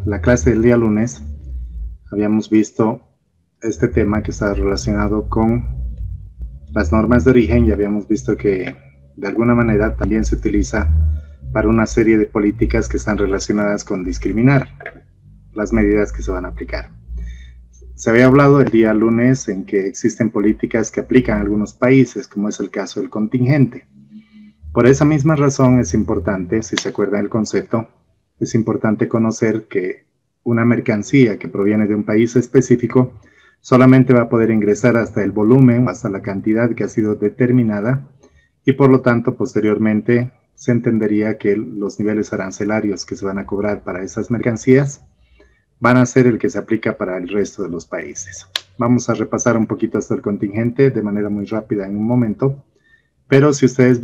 la clase del día lunes habíamos visto este tema que está relacionado con las normas de origen y habíamos visto que de alguna manera también se utiliza para una serie de políticas que están relacionadas con discriminar las medidas que se van a aplicar. Se había hablado el día lunes en que existen políticas que aplican a algunos países, como es el caso del contingente. Por esa misma razón es importante, si se acuerdan del concepto, es importante conocer que una mercancía que proviene de un país específico solamente va a poder ingresar hasta el volumen, hasta la cantidad que ha sido determinada, y por lo tanto posteriormente se entendería que los niveles arancelarios que se van a cobrar para esas mercancías van a ser el que se aplica para el resto de los países. Vamos a repasar un poquito hasta el contingente de manera muy rápida en un momento, pero si ustedes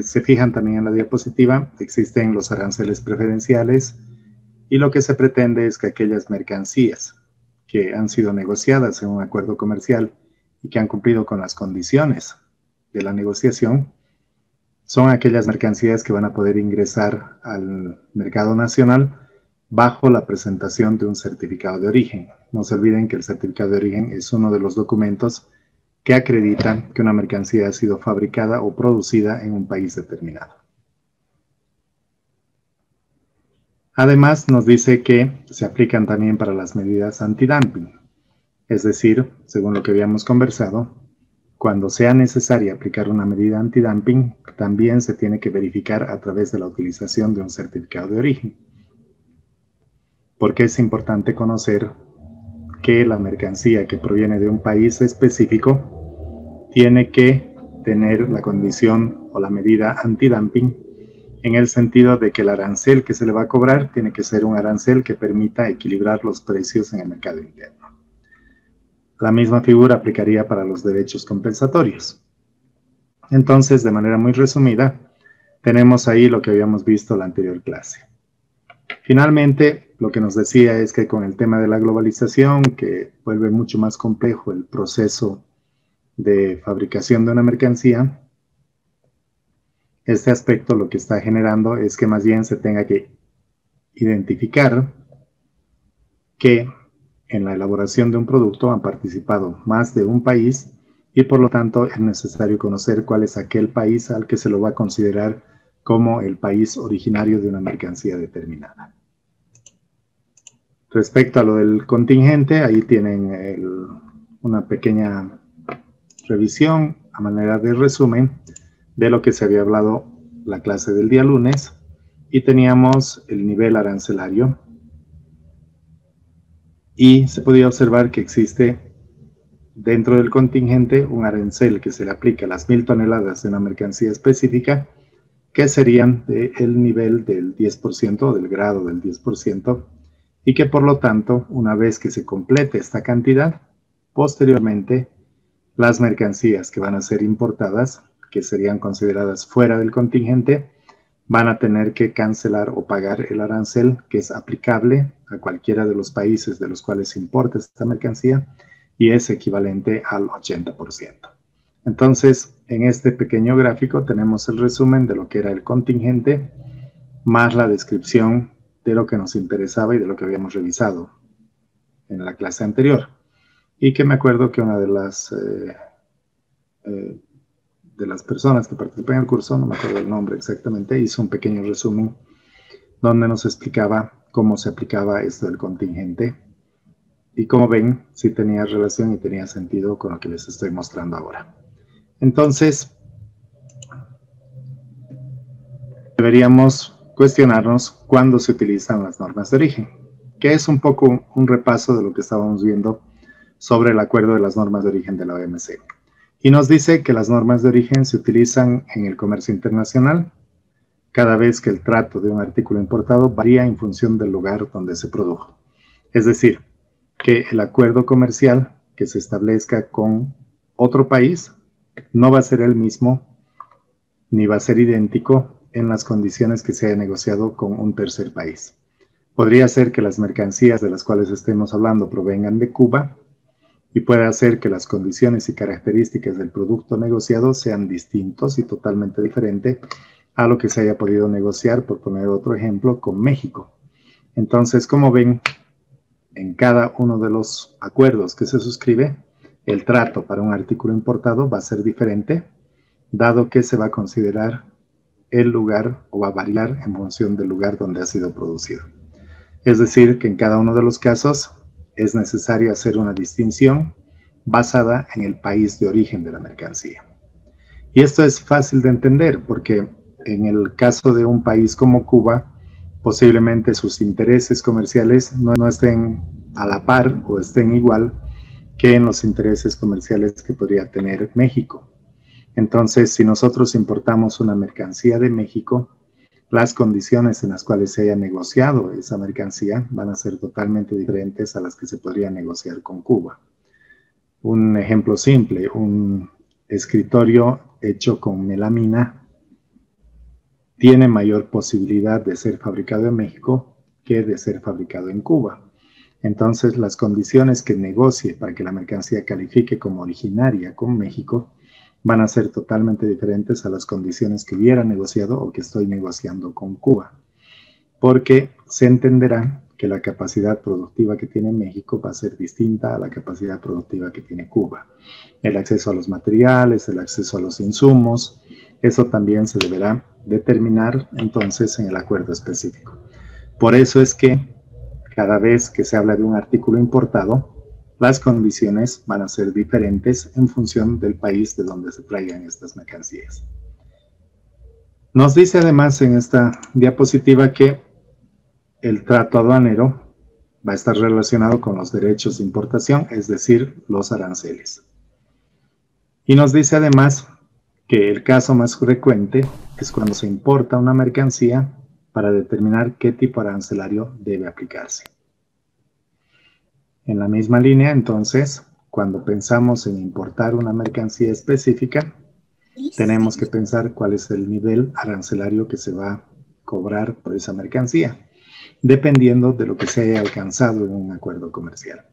se fijan también en la diapositiva, existen los aranceles preferenciales y lo que se pretende es que aquellas mercancías que han sido negociadas en un acuerdo comercial y que han cumplido con las condiciones de la negociación, son aquellas mercancías que van a poder ingresar al mercado nacional bajo la presentación de un certificado de origen. No se olviden que el certificado de origen es uno de los documentos que acreditan que una mercancía ha sido fabricada o producida en un país determinado. Además, nos dice que se aplican también para las medidas antidumping. Es decir, según lo que habíamos conversado, cuando sea necesario aplicar una medida antidumping, también se tiene que verificar a través de la utilización de un certificado de origen. Porque es importante conocer que la mercancía que proviene de un país específico tiene que tener la condición o la medida antidumping en el sentido de que el arancel que se le va a cobrar tiene que ser un arancel que permita equilibrar los precios en el mercado interno. La misma figura aplicaría para los derechos compensatorios. Entonces, de manera muy resumida, tenemos ahí lo que habíamos visto en la anterior clase. Finalmente, lo que nos decía es que con el tema de la globalización, que vuelve mucho más complejo el proceso de fabricación de una mercancía, este aspecto lo que está generando es que más bien se tenga que identificar que en la elaboración de un producto han participado más de un país y por lo tanto es necesario conocer cuál es aquel país al que se lo va a considerar como el país originario de una mercancía determinada. Respecto a lo del contingente, ahí tienen una pequeña revisión a manera de resumen de lo que se había hablado la clase del día lunes y teníamos el nivel arancelario y se podía observar que existe dentro del contingente un arancel que se le aplica a las 1000 toneladas de una mercancía específica que serían del nivel del 10% o del grado del 10% y que por lo tanto una vez que se complete esta cantidad, posteriormente las mercancías que van a ser importadas, que serían consideradas fuera del contingente, van a tener que cancelar o pagar el arancel que es aplicable a cualquiera de los países de los cuales se importa esta mercancía y es equivalente al 80%. Entonces, en este pequeño gráfico tenemos el resumen de lo que era el contingente más la descripción de lo que nos interesaba y de lo que habíamos revisado en la clase anterior. Y que me acuerdo que una de las personas que participó en el curso, no me acuerdo el nombre exactamente, hizo un pequeño resumen donde nos explicaba cómo se aplicaba esto del contingente y como ven, sí tenía relación y tenía sentido con lo que les estoy mostrando ahora. Entonces, deberíamos cuestionarnos cuándo se utilizan las normas de origen, que es un poco un repaso de lo que estábamos viendo sobre el acuerdo de las normas de origen de la OMC. Y nos dice que las normas de origen se utilizan en el comercio internacional cada vez que el trato de un artículo importado varía en función del lugar donde se produjo. Es decir, que el acuerdo comercial que se establezca con otro país no va a ser el mismo ni va a ser idéntico en las condiciones que se haya negociado con un tercer país. Podría ser que las mercancías de las cuales estemos hablando provengan de Cuba y puede hacer que las condiciones y características del producto negociado sean distintos y totalmente diferentes a lo que se haya podido negociar, por poner otro ejemplo, con México. Entonces, como ven, en cada uno de los acuerdos que se suscribe, el trato para un artículo importado va a ser diferente, dado que se va a considerar el lugar o va a variar en función del lugar donde ha sido producido. Es decir, que en cada uno de los casos es necesario hacer una distinción basada en el país de origen de la mercancía. Y esto es fácil de entender porque en el caso de un país como Cuba, posiblemente sus intereses comerciales no estén a la par o estén igual que en los intereses comerciales que podría tener México. Entonces, si nosotros importamos una mercancía de México, las condiciones en las cuales se haya negociado esa mercancía van a ser totalmente diferentes a las que se podría negociar con Cuba. Un ejemplo simple, un escritorio hecho con melamina tiene mayor posibilidad de ser fabricado en México que de ser fabricado en Cuba. Entonces, las condiciones que negocie para que la mercancía califique como originaria con México van a ser totalmente diferentes a las condiciones que hubiera negociado o que estoy negociando con Cuba, porque se entenderá que la capacidad productiva que tiene México va a ser distinta a la capacidad productiva que tiene Cuba. El acceso a los materiales, el acceso a los insumos, eso también se deberá determinar entonces en el acuerdo específico. Por eso es que cada vez que se habla de un artículo importado, las condiciones van a ser diferentes en función del país de donde se traigan estas mercancías. Nos dice además en esta diapositiva que el trato aduanero va a estar relacionado con los derechos de importación, es decir, los aranceles. Y nos dice además que el caso más frecuente es cuando se importa una mercancía para determinar qué tipo arancelario debe aplicarse. En la misma línea, entonces, cuando pensamos en importar una mercancía específica, tenemos que pensar cuál es el nivel arancelario que se va a cobrar por esa mercancía, dependiendo de lo que se haya alcanzado en un acuerdo comercial.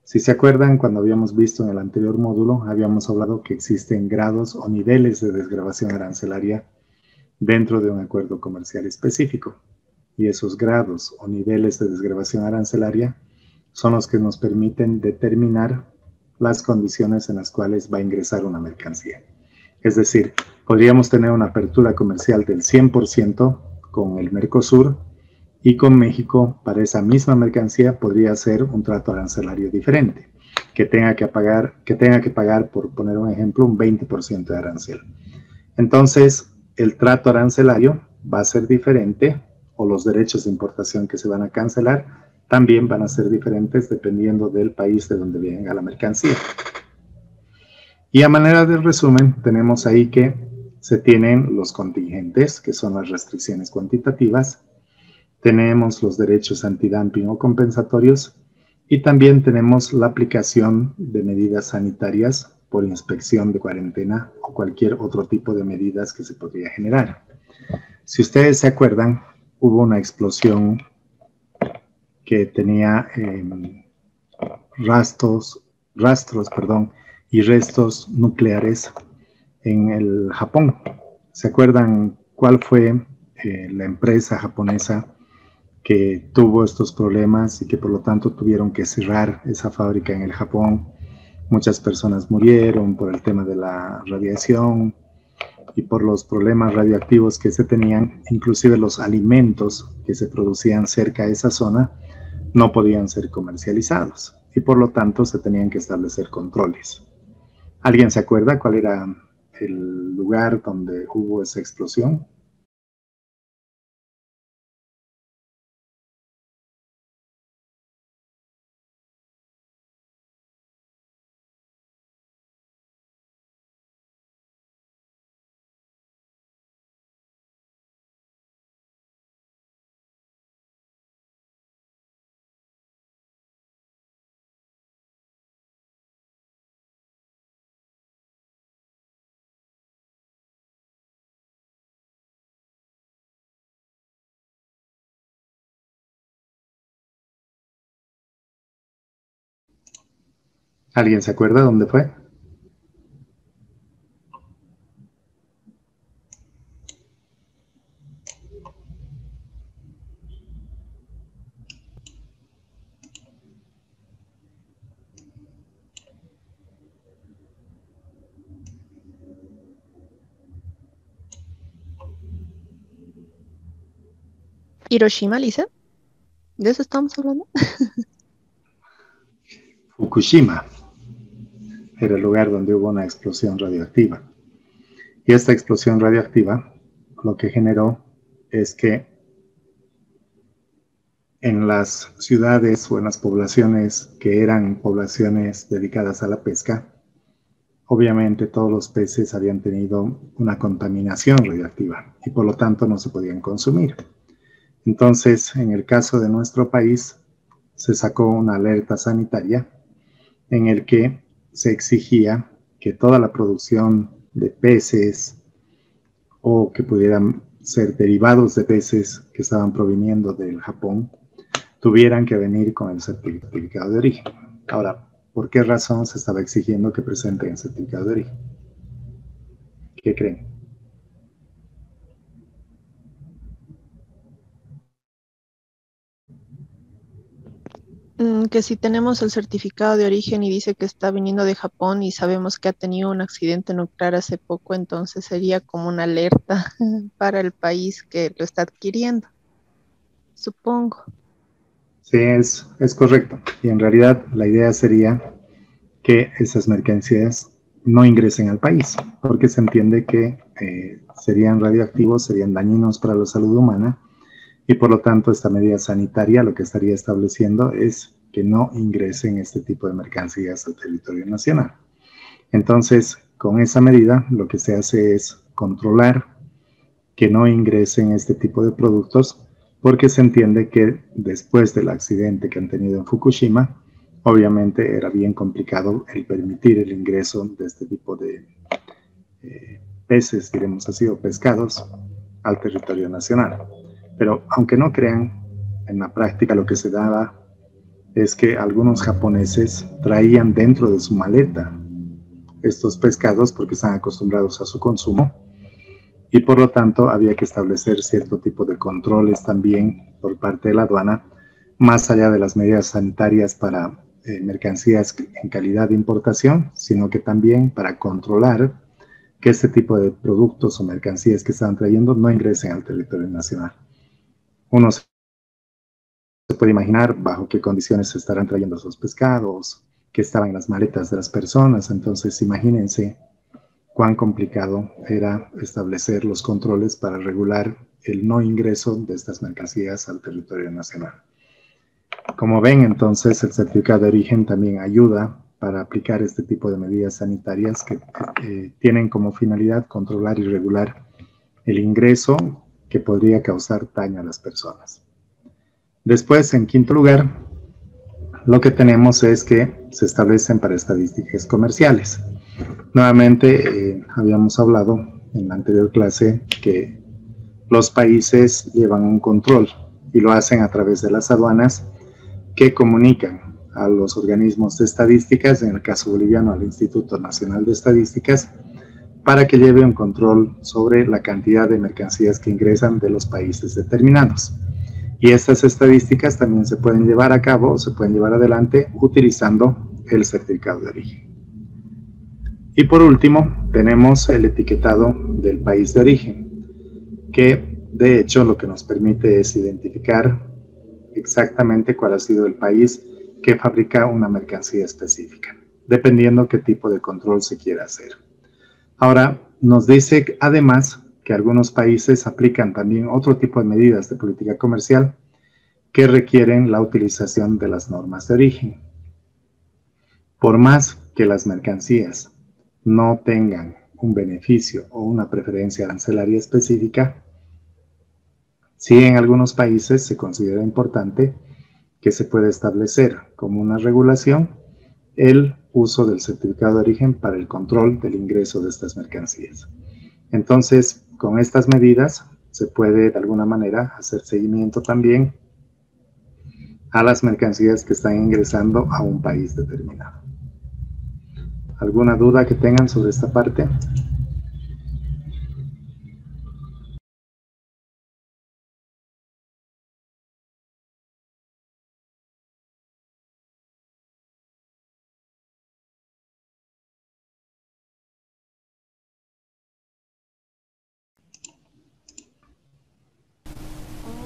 Si se acuerdan, cuando habíamos visto en el anterior módulo, habíamos hablado que existen grados o niveles de desgravación arancelaria dentro de un acuerdo comercial específico. Y esos grados o niveles de desgravación arancelaria son los que nos permiten determinar las condiciones en las cuales va a ingresar una mercancía. Es decir, podríamos tener una apertura comercial del 100% con el Mercosur y con México para esa misma mercancía podría ser un trato arancelario diferente, que tenga que pagar, por poner un ejemplo, un 20% de arancel. Entonces, el trato arancelario va a ser diferente o los derechos de importación que se van a cancelar también van a ser diferentes dependiendo del país de donde venga la mercancía. Y a manera de resumen, tenemos ahí que se tienen los contingentes, que son las restricciones cuantitativas, tenemos los derechos antidumping o compensatorios y también tenemos la aplicación de medidas sanitarias por inspección de cuarentena o cualquier otro tipo de medidas que se podría generar. Si ustedes se acuerdan, hubo una explosión que tenía rastros y restos nucleares en el Japón. ¿Se acuerdan cuál fue la empresa japonesa que tuvo estos problemas y que por lo tanto tuvieron que cerrar esa fábrica en el Japón? Muchas personas murieron por el tema de la radiación y por los problemas radioactivos que se tenían. Inclusive los alimentos que se producían cerca de esa zona no podían ser comercializados y por lo tanto se tenían que establecer controles. ¿Alguien se acuerda cuál era el lugar donde hubo esa explosión? ¿Alguien se acuerda dónde fue? Hiroshima, Lisa. ¿De eso estamos hablando? Fukushima era el lugar donde hubo una explosión radioactiva. Y esta explosión radioactiva lo que generó es que en las ciudades o en las poblaciones que eran poblaciones dedicadas a la pesca, obviamente todos los peces habían tenido una contaminación radioactiva y por lo tanto no se podían consumir. Entonces, en el caso de nuestro país, se sacó una alerta sanitaria en el que se exigía que toda la producción de peces o que pudieran ser derivados de peces que estaban proviniendo del Japón tuvieran que venir con el certificado de origen. Ahora, ¿por qué razón se estaba exigiendo que presenten el certificado de origen? ¿Qué creen? Que si tenemos el certificado de origen y dice que está viniendo de Japón y sabemos que ha tenido un accidente nuclear hace poco, entonces sería como una alerta para el país que lo está adquiriendo, supongo. Sí, es correcto. Y en realidad la idea sería que esas mercancías no ingresen al país, porque se entiende que serían radioactivos, serían dañinos para la salud humana y por lo tanto esta medida sanitaria lo que estaría estableciendo es que no ingresen este tipo de mercancías al territorio nacional. Entonces, con esa medida lo que se hace es controlar que no ingresen este tipo de productos porque se entiende que después del accidente que han tenido en Fukushima, obviamente era bien complicado el permitir el ingreso de este tipo de peces, diremos así, o pescados al territorio nacional. Pero aunque no crean, en la práctica lo que se daba es que algunos japoneses traían dentro de su maleta estos pescados porque están acostumbrados a su consumo y por lo tanto había que establecer cierto tipo de controles también por parte de la aduana, más allá de las medidas sanitarias para mercancías en calidad de importación, sino que también para controlar que este tipo de productos o mercancías que estaban trayendo no ingresen al territorio nacional. Uno se puede imaginar bajo qué condiciones se estarán trayendo esos pescados, que estaban en las maletas de las personas, entonces imagínense cuán complicado era establecer los controles para regular el no ingreso de estas mercancías al territorio nacional. Como ven, entonces, el certificado de origen también ayuda para aplicar este tipo de medidas sanitarias que tienen como finalidad controlar y regular el ingreso que podría causar daño a las personas. Después, en quinto lugar, lo que tenemos es que se establecen para estadísticas comerciales. Nuevamente, habíamos hablado en la anterior clase que los países llevan un control y lo hacen a través de las aduanas que comunican a los organismos de estadísticas, en el caso boliviano al Instituto Nacional de Estadísticas, para que lleve un control sobre la cantidad de mercancías que ingresan de los países determinados. Y estas estadísticas también se pueden llevar a cabo o se pueden llevar adelante utilizando el certificado de origen. Y por último, tenemos el etiquetado del país de origen, que de hecho lo que nos permite es identificar exactamente cuál ha sido el país que fabrica una mercancía específica, dependiendo qué tipo de control se quiera hacer. Ahora, nos dice además que algunos países aplican también otro tipo de medidas de política comercial que requieren la utilización de las normas de origen. Por más que las mercancías no tengan un beneficio o una preferencia arancelaria específica, sí en algunos países se considera importante que se puede establecer como una regulación el uso del certificado de origen para el control del ingreso de estas mercancías. Entonces, con estas medidas se puede de alguna manera hacer seguimiento también a las mercancías que están ingresando a un país determinado. ¿Alguna duda que tengan sobre esta parte?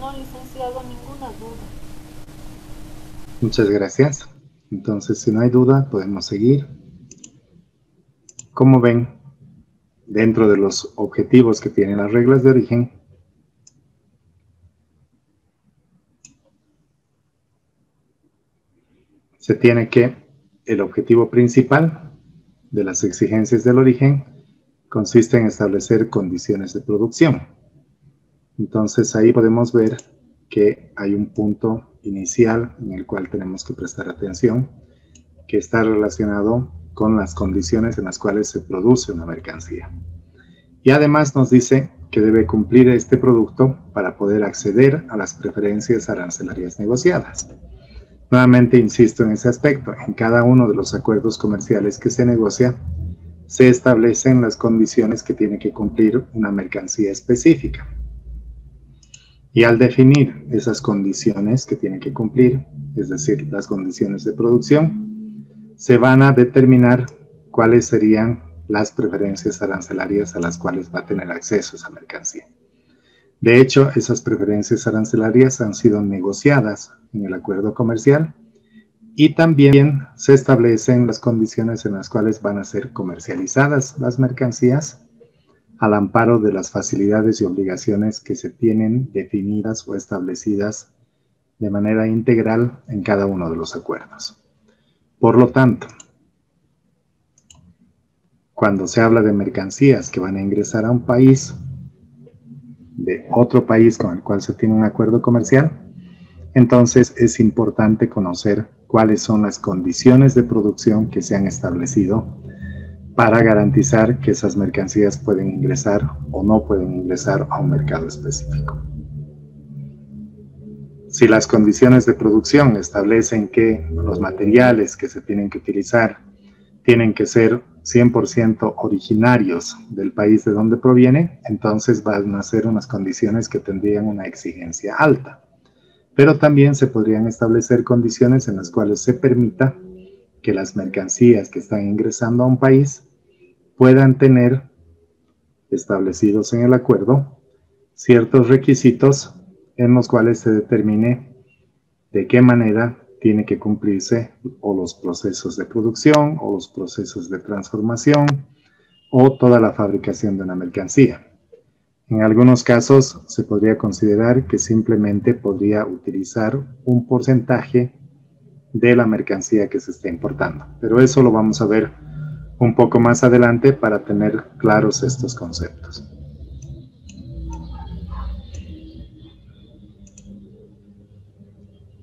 No, licenciado, ninguna duda. Muchas gracias. Entonces, si no hay duda, podemos seguir. Como ven, dentro de los objetivos que tienen las reglas de origen, se tiene que el objetivo principal de las exigencias del origen consiste en establecer condiciones de producción. Entonces ahí podemos ver que hay un punto inicial en el cual tenemos que prestar atención, que está relacionado con las condiciones en las cuales se produce una mercancía. Y además nos dice que debe cumplir este producto para poder acceder a las preferencias arancelarias negociadas. Nuevamente insisto en ese aspecto, en cada uno de los acuerdos comerciales que se negocia, se establecen las condiciones que tiene que cumplir una mercancía específica. Y al definir esas condiciones que tiene que cumplir, es decir, las condiciones de producción, se van a determinar cuáles serían las preferencias arancelarias a las cuales va a tener acceso esa mercancía. De hecho, esas preferencias arancelarias han sido negociadas en el acuerdo comercial y también se establecen las condiciones en las cuales van a ser comercializadas las mercancías al amparo de las facilidades y obligaciones que se tienen definidas o establecidas de manera integral en cada uno de los acuerdos. Por lo tanto, cuando se habla de mercancías que van a ingresar a un país, de otro país con el cual se tiene un acuerdo comercial, entonces es importante conocer cuáles son las condiciones de producción que se han establecido para garantizar que esas mercancías pueden ingresar o no pueden ingresar a un mercado específico. Si las condiciones de producción establecen que los materiales que se tienen que utilizar tienen que ser 100% originarios del país de donde proviene, entonces van a ser unas condiciones que tendrían una exigencia alta. Pero también se podrían establecer condiciones en las cuales se permita que las mercancías que están ingresando a un país puedan tener establecidos en el acuerdo ciertos requisitos en los cuales se determine de qué manera tiene que cumplirse o los procesos de producción o los procesos de transformación o toda la fabricación de una mercancía. En algunos casos se podría considerar que simplemente podría utilizar un porcentaje de la mercancía que se está importando, pero eso lo vamos a ver un poco más adelante para tener claros estos conceptos.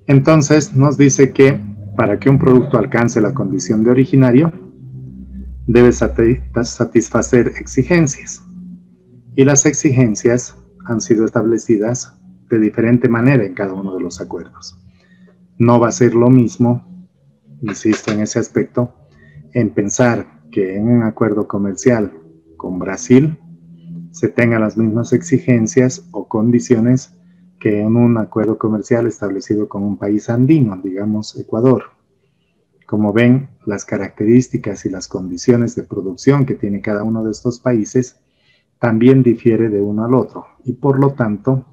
Entonces nos dice que para que un producto alcance la condición de originario, debe satisfacer exigencias. Y las exigencias han sido establecidas de diferente manera en cada uno de los acuerdos. No va a ser lo mismo, insisto en ese aspecto, en pensar que en un acuerdo comercial con Brasil se tengan las mismas exigencias o condiciones que en un acuerdo comercial establecido con un país andino, digamos Ecuador. Como ven, las características y las condiciones de producción que tiene cada uno de estos países también difiere de uno al otro y por lo tanto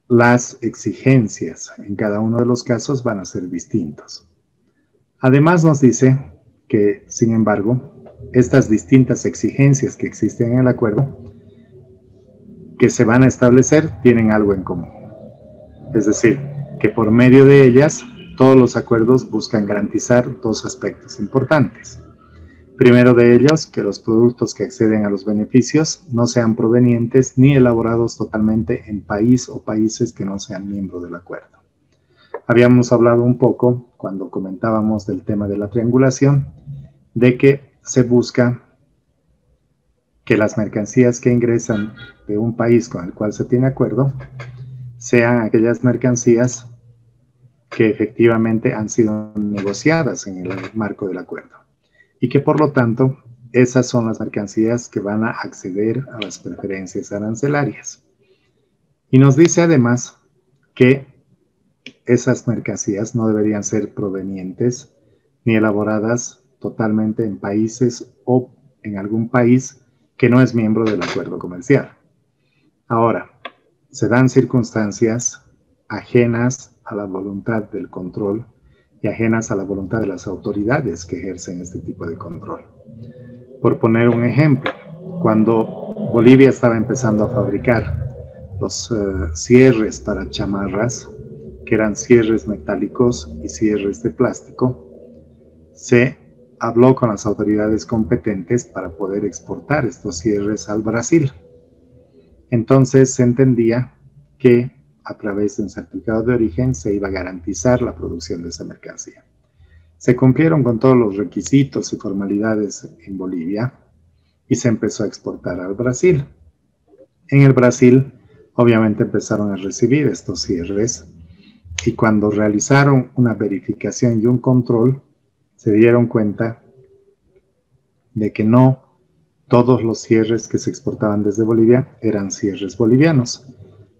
las exigencias en cada uno de los casos van a ser distintos. Además nos dice que, sin embargo, estas distintas exigencias que existen en el acuerdo que se van a establecer tienen algo en común. Es decir, que por medio de ellas todos los acuerdos buscan garantizar dos aspectos importantes. Primero de ellos, que los productos que acceden a los beneficios no sean provenientes ni elaborados totalmente en país o países que no sean miembros del acuerdo. Habíamos hablado un poco, cuando comentábamos del tema de la triangulación, de que se busca que las mercancías que ingresan de un país con el cual se tiene acuerdo sean aquellas mercancías que efectivamente han sido negociadas en el marco del acuerdo. Y que por lo tanto, esas son las mercancías que van a acceder a las preferencias arancelarias. Y nos dice además que esas mercancías no deberían ser provenientes ni elaboradas totalmente en países o en algún país que no es miembro del acuerdo comercial. Ahora, se dan circunstancias ajenas a la voluntad del control y ajenas a la voluntad de las autoridades que ejercen este tipo de control. Por poner un ejemplo, cuando Bolivia estaba empezando a fabricar los cierres para chamarras, que eran cierres metálicos y cierres de plástico, se habló con las autoridades competentes para poder exportar estos cierres al Brasil. Entonces se entendía que a través de un certificado de origen se iba a garantizar la producción de esa mercancía. Se cumplieron con todos los requisitos y formalidades en Bolivia y se empezó a exportar al Brasil. En el Brasil, obviamente empezaron a recibir estos cierres y cuando realizaron una verificación y un control, se dieron cuenta de que no todos los cierres que se exportaban desde Bolivia eran cierres bolivianos,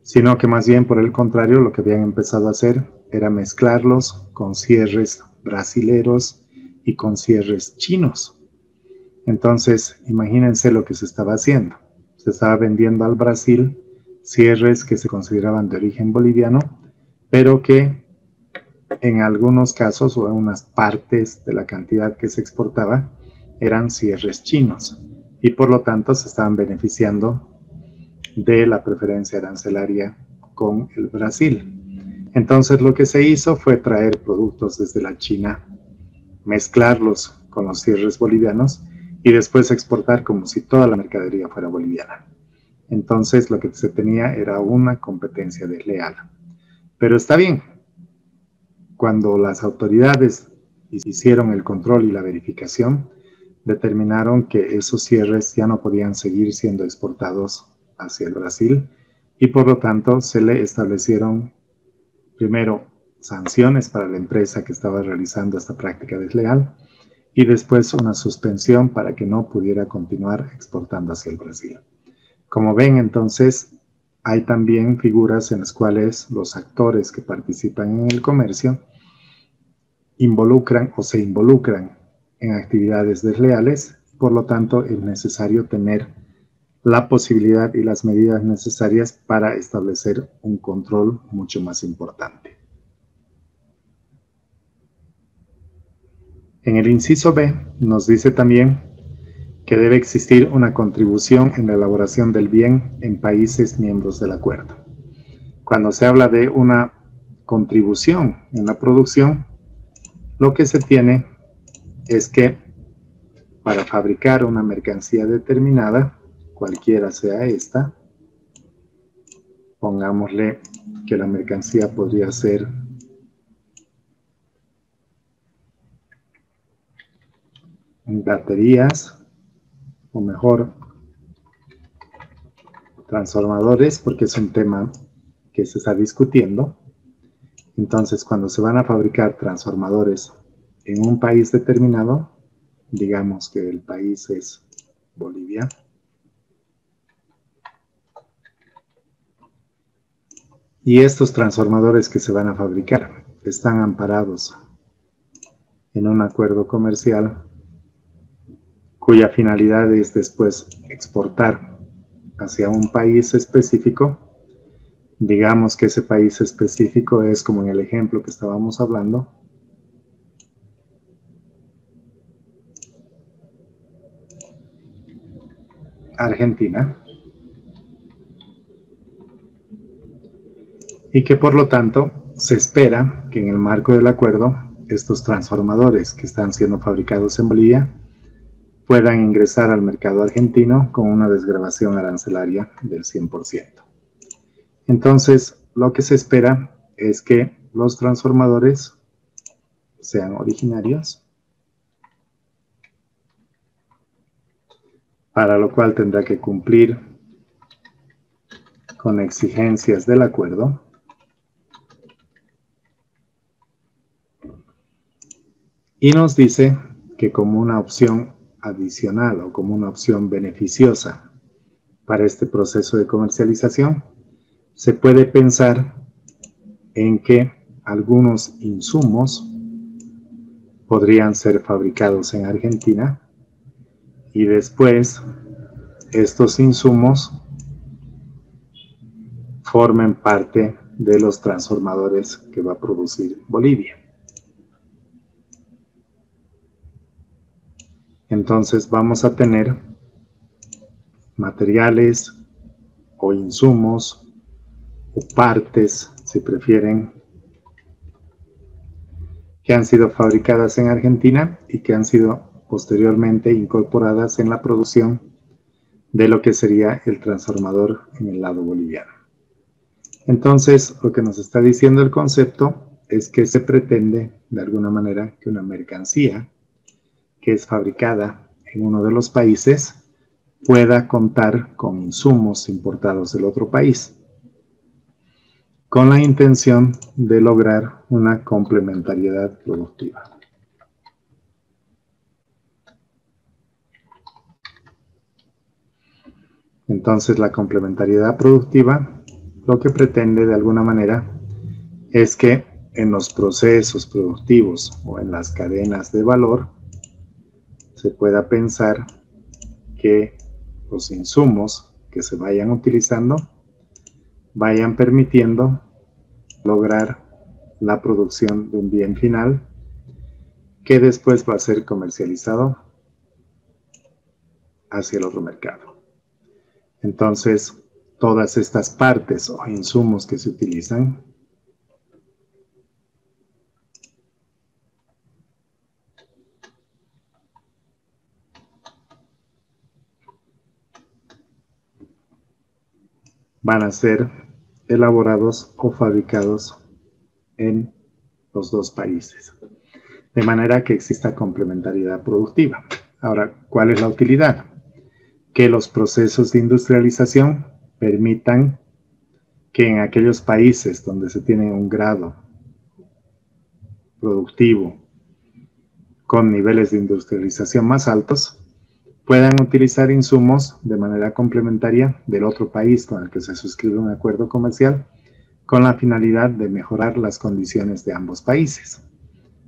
sino que más bien por el contrario lo que habían empezado a hacer era mezclarlos con cierres brasileros y con cierres chinos. Entonces, imagínense lo que se estaba haciendo. Se estaba vendiendo al Brasil cierres que se consideraban de origen boliviano, pero que en algunos casos o en unas partes de la cantidad que se exportaba eran cierres chinos y por lo tanto se estaban beneficiando de la preferencia arancelaria con el Brasil. Entonces lo que se hizo fue traer productos desde la China, mezclarlos con los cierres bolivianos y después exportar como si toda la mercadería fuera boliviana. Entonces lo que se tenía era una competencia desleal. Pero está bien, cuando las autoridades hicieron el control y la verificación, determinaron que esos cierres ya no podían seguir siendo exportados hacia el Brasil y por lo tanto se le establecieron primero sanciones para la empresa que estaba realizando esta práctica desleal y después una suspensión para que no pudiera continuar exportando hacia el Brasil. Como ven, entonces, hay también figuras en las cuales los actores que participan en el comercio involucran o se involucran en actividades desleales, por lo tanto es necesario tener la posibilidad y las medidas necesarias para establecer un control mucho más importante. En el inciso B nos dice también que debe existir una contribución en la elaboración del bien en países miembros del acuerdo. Cuando se habla de una contribución en la producción, lo que se tiene es que para fabricar una mercancía determinada, cualquiera sea esta, pongámosle que la mercancía podría ser baterías, o mejor, transformadores, porque es un tema que se está discutiendo. Entonces, cuando se van a fabricar transformadores en un país determinado, digamos que el país es Bolivia, y estos transformadores que se van a fabricar están amparados en un acuerdo comercial cuya finalidad es después exportar hacia un país específico. Digamos que ese país específico es, como en el ejemplo que estábamos hablando, Argentina, y que por lo tanto se espera que en el marco del acuerdo estos transformadores que están siendo fabricados en Bolivia puedan ingresar al mercado argentino con una desgravación arancelaria del 100%. Entonces, lo que se espera es que los transformadores sean originarios, para lo cual tendrá que cumplir con exigencias del acuerdo, y nos dice que como una opción adicional o como una opción beneficiosa para este proceso de comercialización, se puede pensar en que algunos insumos podrían ser fabricados en Argentina y después estos insumos formen parte de los transformadores que va a producir Bolivia. Entonces vamos a tener materiales o insumos o partes, si prefieren, que han sido fabricadas en Argentina y que han sido posteriormente incorporadas en la producción de lo que sería el transformador en el lado boliviano. Entonces, lo que nos está diciendo el concepto es que se pretende, de alguna manera, que una mercancía que es fabricada en uno de los países pueda contar con insumos importados del otro país, con la intención de lograr una complementariedad productiva. Entonces, la complementariedad productiva lo que pretende de alguna manera es que en los procesos productivos o en las cadenas de valor se pueda pensar que los insumos que se vayan utilizando vayan permitiendo lograr la producción de un bien final que después va a ser comercializado hacia el otro mercado. Entonces, todas estas partes o insumos que se utilizan van a ser elaborados o fabricados en los dos países, de manera que exista complementariedad productiva. Ahora, ¿cuál es la utilidad? Que los procesos de industrialización permitan que en aquellos países donde se tiene un grado productivo con niveles de industrialización más altos, puedan utilizar insumos de manera complementaria del otro país con el que se suscribe un acuerdo comercial, con la finalidad de mejorar las condiciones de ambos países.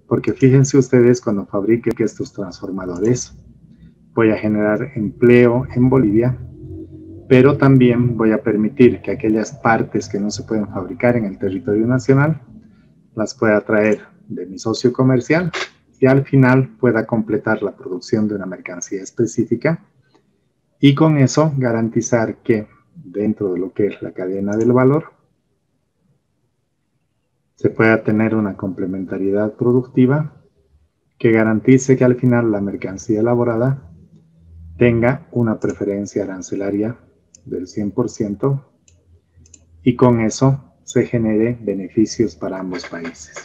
Porque fíjense ustedes, cuando fabrique estos transformadores, voy a generar empleo en Bolivia, pero también voy a permitir que aquellas partes que no se pueden fabricar en el territorio nacional, las pueda traer de mi socio comercial y al final pueda completar la producción de una mercancía específica y con eso garantizar que dentro de lo que es la cadena del valor se pueda tener una complementariedad productiva que garantice que al final la mercancía elaborada tenga una preferencia arancelaria del 100% y con eso se genere beneficios para ambos países.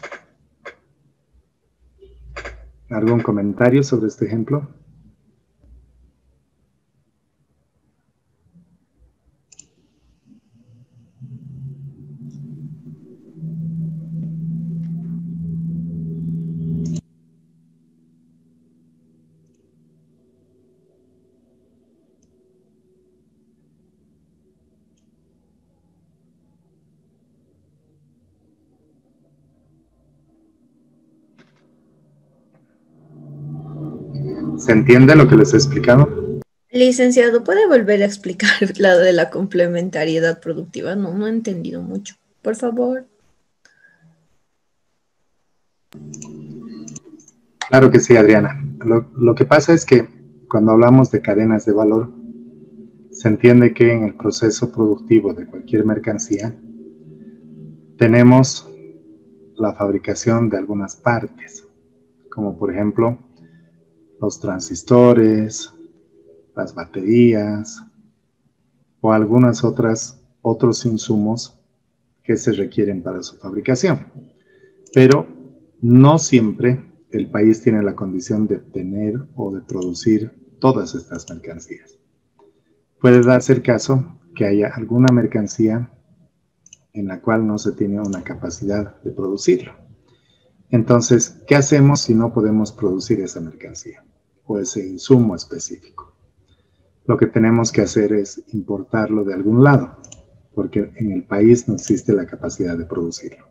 ¿Algún comentario sobre este ejemplo? ¿Se entiende lo que les he explicado? Licenciado, ¿puede volver a explicar la de la complementariedad productiva? No he entendido mucho. Por favor. Claro que sí, Adriana. Lo que pasa es que cuando hablamos de cadenas de valor, se entiende que en el proceso productivo de cualquier mercancía tenemos la fabricación de algunas partes, como por ejemplo los transistores, las baterías o algunas otros insumos que se requieren para su fabricación. Pero no siempre el país tiene la condición de obtener o de producir todas estas mercancías. Puede darse el caso que haya alguna mercancía en la cual no se tiene una capacidad de producirlo. Entonces, ¿qué hacemos si no podemos producir esa mercancía o ese insumo específico? Lo que tenemos que hacer es importarlo de algún lado, porque en el país no existe la capacidad de producirlo.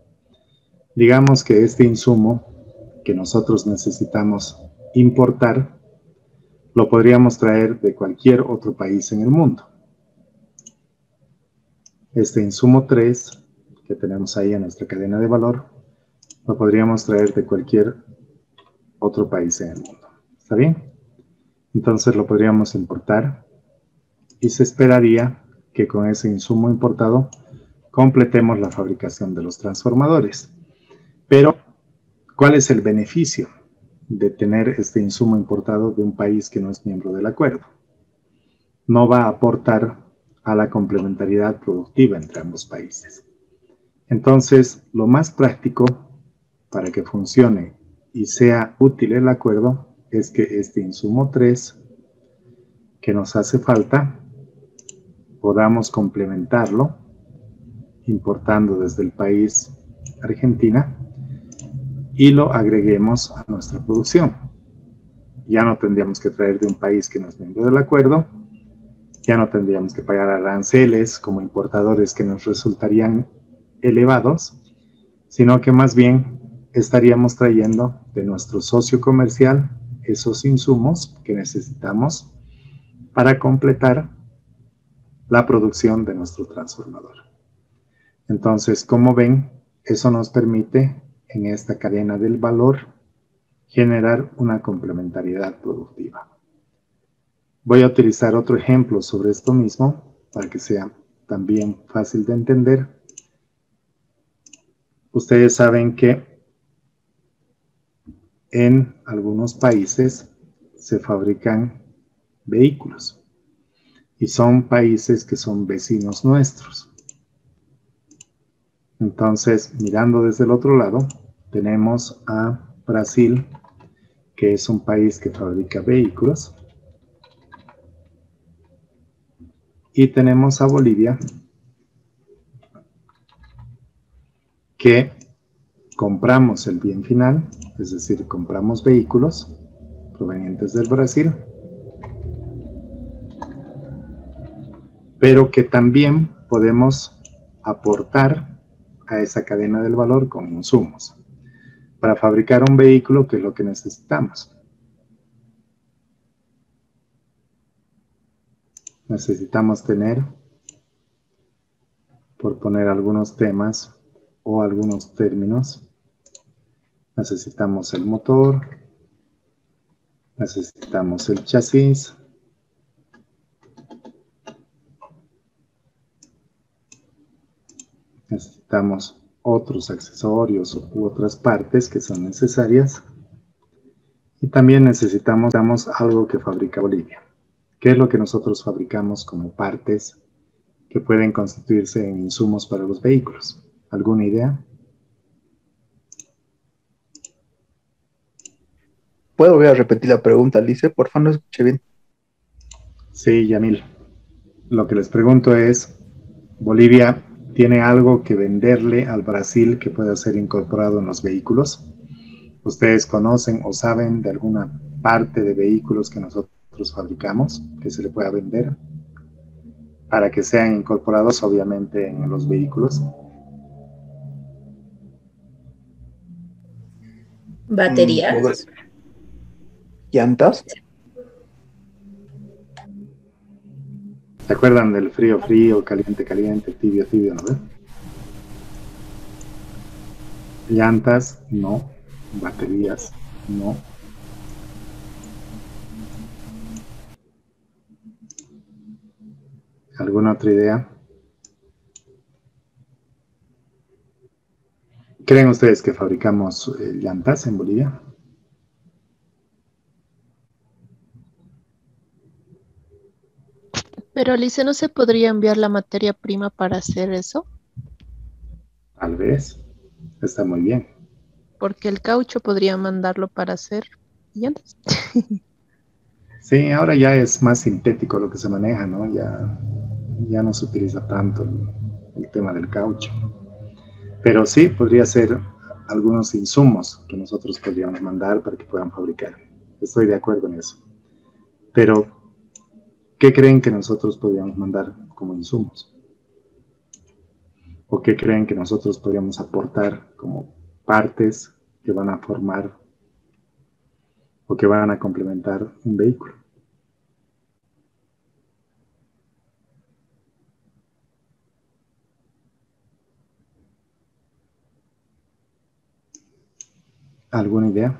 Digamos que este insumo que nosotros necesitamos importar, lo podríamos traer de cualquier otro país en el mundo. este insumo 3 que tenemos ahí en nuestra cadena de valor, lo podríamos traer de cualquier otro país en el mundo. ¿Está bien? Entonces lo podríamos importar y se esperaría que con ese insumo importado completemos la fabricación de los transformadores. Pero, ¿cuál es el beneficio de tener este insumo importado de un país que no es miembro del acuerdo? No va a aportar a la complementariedad productiva entre ambos países. Entonces, lo más práctico para que funcione y sea útil el acuerdo es que este insumo 3 que nos hace falta podamos complementarlo importando desde el país Argentina y lo agreguemos a nuestra producción. Ya no tendríamos que traer de un país que no es miembro del acuerdo, ya no tendríamos que pagar aranceles como importadores que nos resultarían elevados, sino que más bien estaríamos trayendo de nuestro socio comercial esos insumos que necesitamos para completar la producción de nuestro transformador. Entonces, como ven, eso nos permite en esta cadena del valor generar una complementariedad productiva. Voy a utilizar otro ejemplo sobre esto mismo para que sea también fácil de entender. Ustedes saben que en algunos países se fabrican vehículos y son países que son vecinos nuestros. Entonces, mirando desde el otro lado, tenemos a Brasil, que es un país que fabrica vehículos, y tenemos a Bolivia, que compramos el bien final, es decir, compramos vehículos provenientes del Brasil, pero que también podemos aportar a esa cadena del valor con insumos para fabricar un vehículo, que es lo que necesitamos. Necesitamos tener, por poner algunos temas o algunos términos, necesitamos el motor, necesitamos el chasis, necesitamos otros accesorios u otras partes que son necesarias, y también necesitamos algo que fabrica Bolivia. ¿Qué es lo que nosotros fabricamos como partes que pueden constituirse en insumos para los vehículos? ¿Alguna idea? ¿Puedo volver a repetir la pregunta, Lice? Por favor, no escuché bien. Sí, Yamil. Lo que les pregunto es, ¿Bolivia tiene algo que venderle al Brasil que pueda ser incorporado en los vehículos? ¿Ustedes conocen o saben de alguna parte de vehículos que nosotros fabricamos que se le pueda vender para que sean incorporados obviamente en los vehículos? ¿Baterías? ¿Llantas? ¿Se acuerdan del frío, frío, caliente, caliente, tibio, tibio, no ven? Llantas, no. Baterías, no. ¿Alguna otra idea? ¿Creen ustedes que fabricamos llantas en Bolivia? Pero Alice, ¿no se podría enviar la materia prima para hacer eso? Tal vez. Está muy bien. Porque el caucho podría mandarlo para hacer llantas. Sí, ahora ya es más sintético lo que se maneja, ¿no? Ya no se utiliza tanto el tema del caucho. Pero sí, podría ser algunos insumos que nosotros podríamos mandar para que puedan fabricar. Estoy de acuerdo en eso. Pero, ¿qué creen que nosotros podríamos mandar como insumos? ¿O qué creen que nosotros podríamos aportar como partes que van a formar o que van a complementar un vehículo? ¿Alguna idea?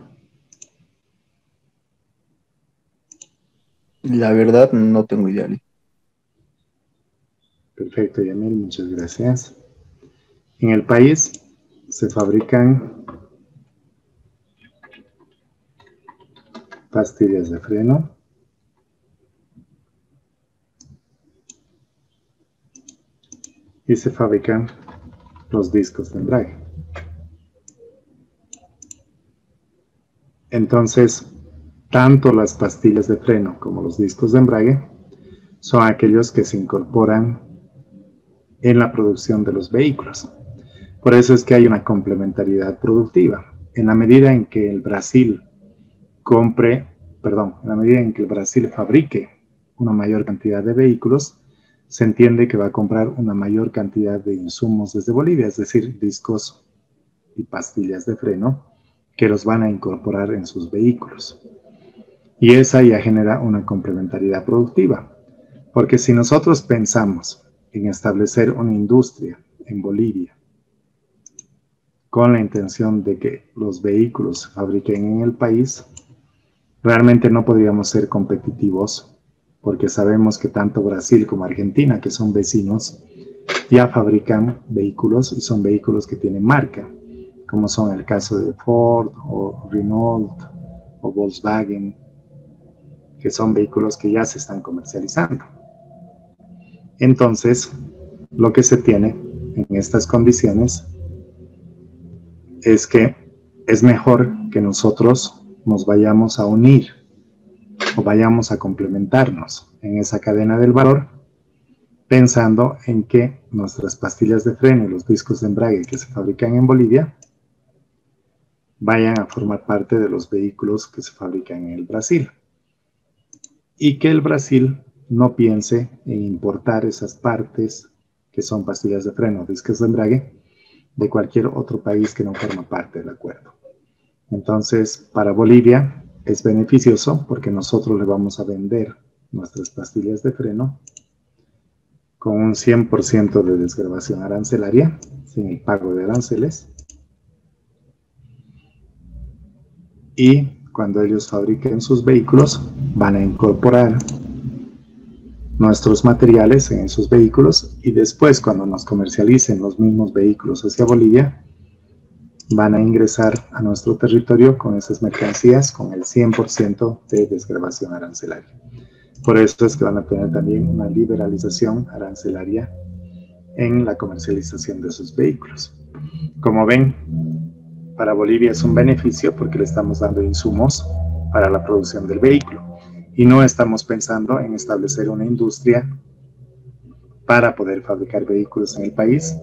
La verdad, no tengo idea, Lice. Perfecto, Yamil, muchas gracias. En el país se fabrican pastillas de freno, y se fabrican los discos de embrague. Entonces, tanto las pastillas de freno como los discos de embrague son aquellos que se incorporan en la producción de los vehículos. Por eso es que hay una complementariedad productiva. En la medida en que el Brasil fabrique una mayor cantidad de vehículos, se entiende que va a comprar una mayor cantidad de insumos desde Bolivia, es decir, discos y pastillas de freno que los van a incorporar en sus vehículos. Y esa ya genera una complementariedad productiva, porque si nosotros pensamos en establecer una industria en Bolivia con la intención de que los vehículos se fabriquen en el país, realmente no podríamos ser competitivos, porque sabemos que tanto Brasil como Argentina, que son vecinos, ya fabrican vehículos y son vehículos que tienen marca, como son el caso de Ford o Renault o Volkswagen, que son vehículos que ya se están comercializando. Entonces, lo que se tiene en estas condiciones es que es mejor que nosotros nos vayamos a unir o vayamos a complementarnos en esa cadena del valor, pensando en que nuestras pastillas de freno y los discos de embrague que se fabrican en Bolivia vayan a formar parte de los vehículos que se fabrican en el Brasil. Y que el Brasil no piense en importar esas partes que son pastillas de freno, discos de embrague, de cualquier otro país que no forma parte del acuerdo. Entonces, para Bolivia es beneficioso porque nosotros le vamos a vender nuestras pastillas de freno con un 100% de desgravación arancelaria, sin el pago de aranceles. Y cuando ellos fabriquen sus vehículos, van a incorporar nuestros materiales en esos vehículos y después, cuando nos comercialicen los mismos vehículos hacia Bolivia, van a ingresar a nuestro territorio con esas mercancías con el 100% de desgravación arancelaria. Por eso es que van a tener también una liberalización arancelaria en la comercialización de sus vehículos. Como ven, para Bolivia es un beneficio porque le estamos dando insumos para la producción del vehículo y no estamos pensando en establecer una industria para poder fabricar vehículos en el país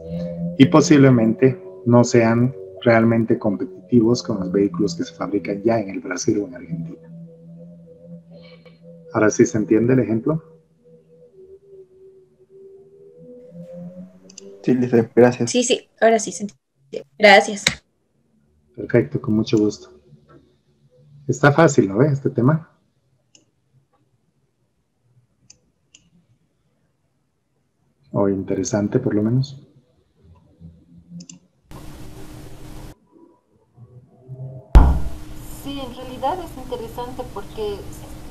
y posiblemente no sean realmente competitivos con los vehículos que se fabrican ya en el Brasil o en Argentina. ¿Ahora sí se entiende el ejemplo? Sí, Lice, gracias. Sí, ahora sí se entiende. Gracias. Perfecto, con mucho gusto. Está fácil, ¿no ve? Este tema. O interesante, por lo menos. Sí, en realidad es interesante porque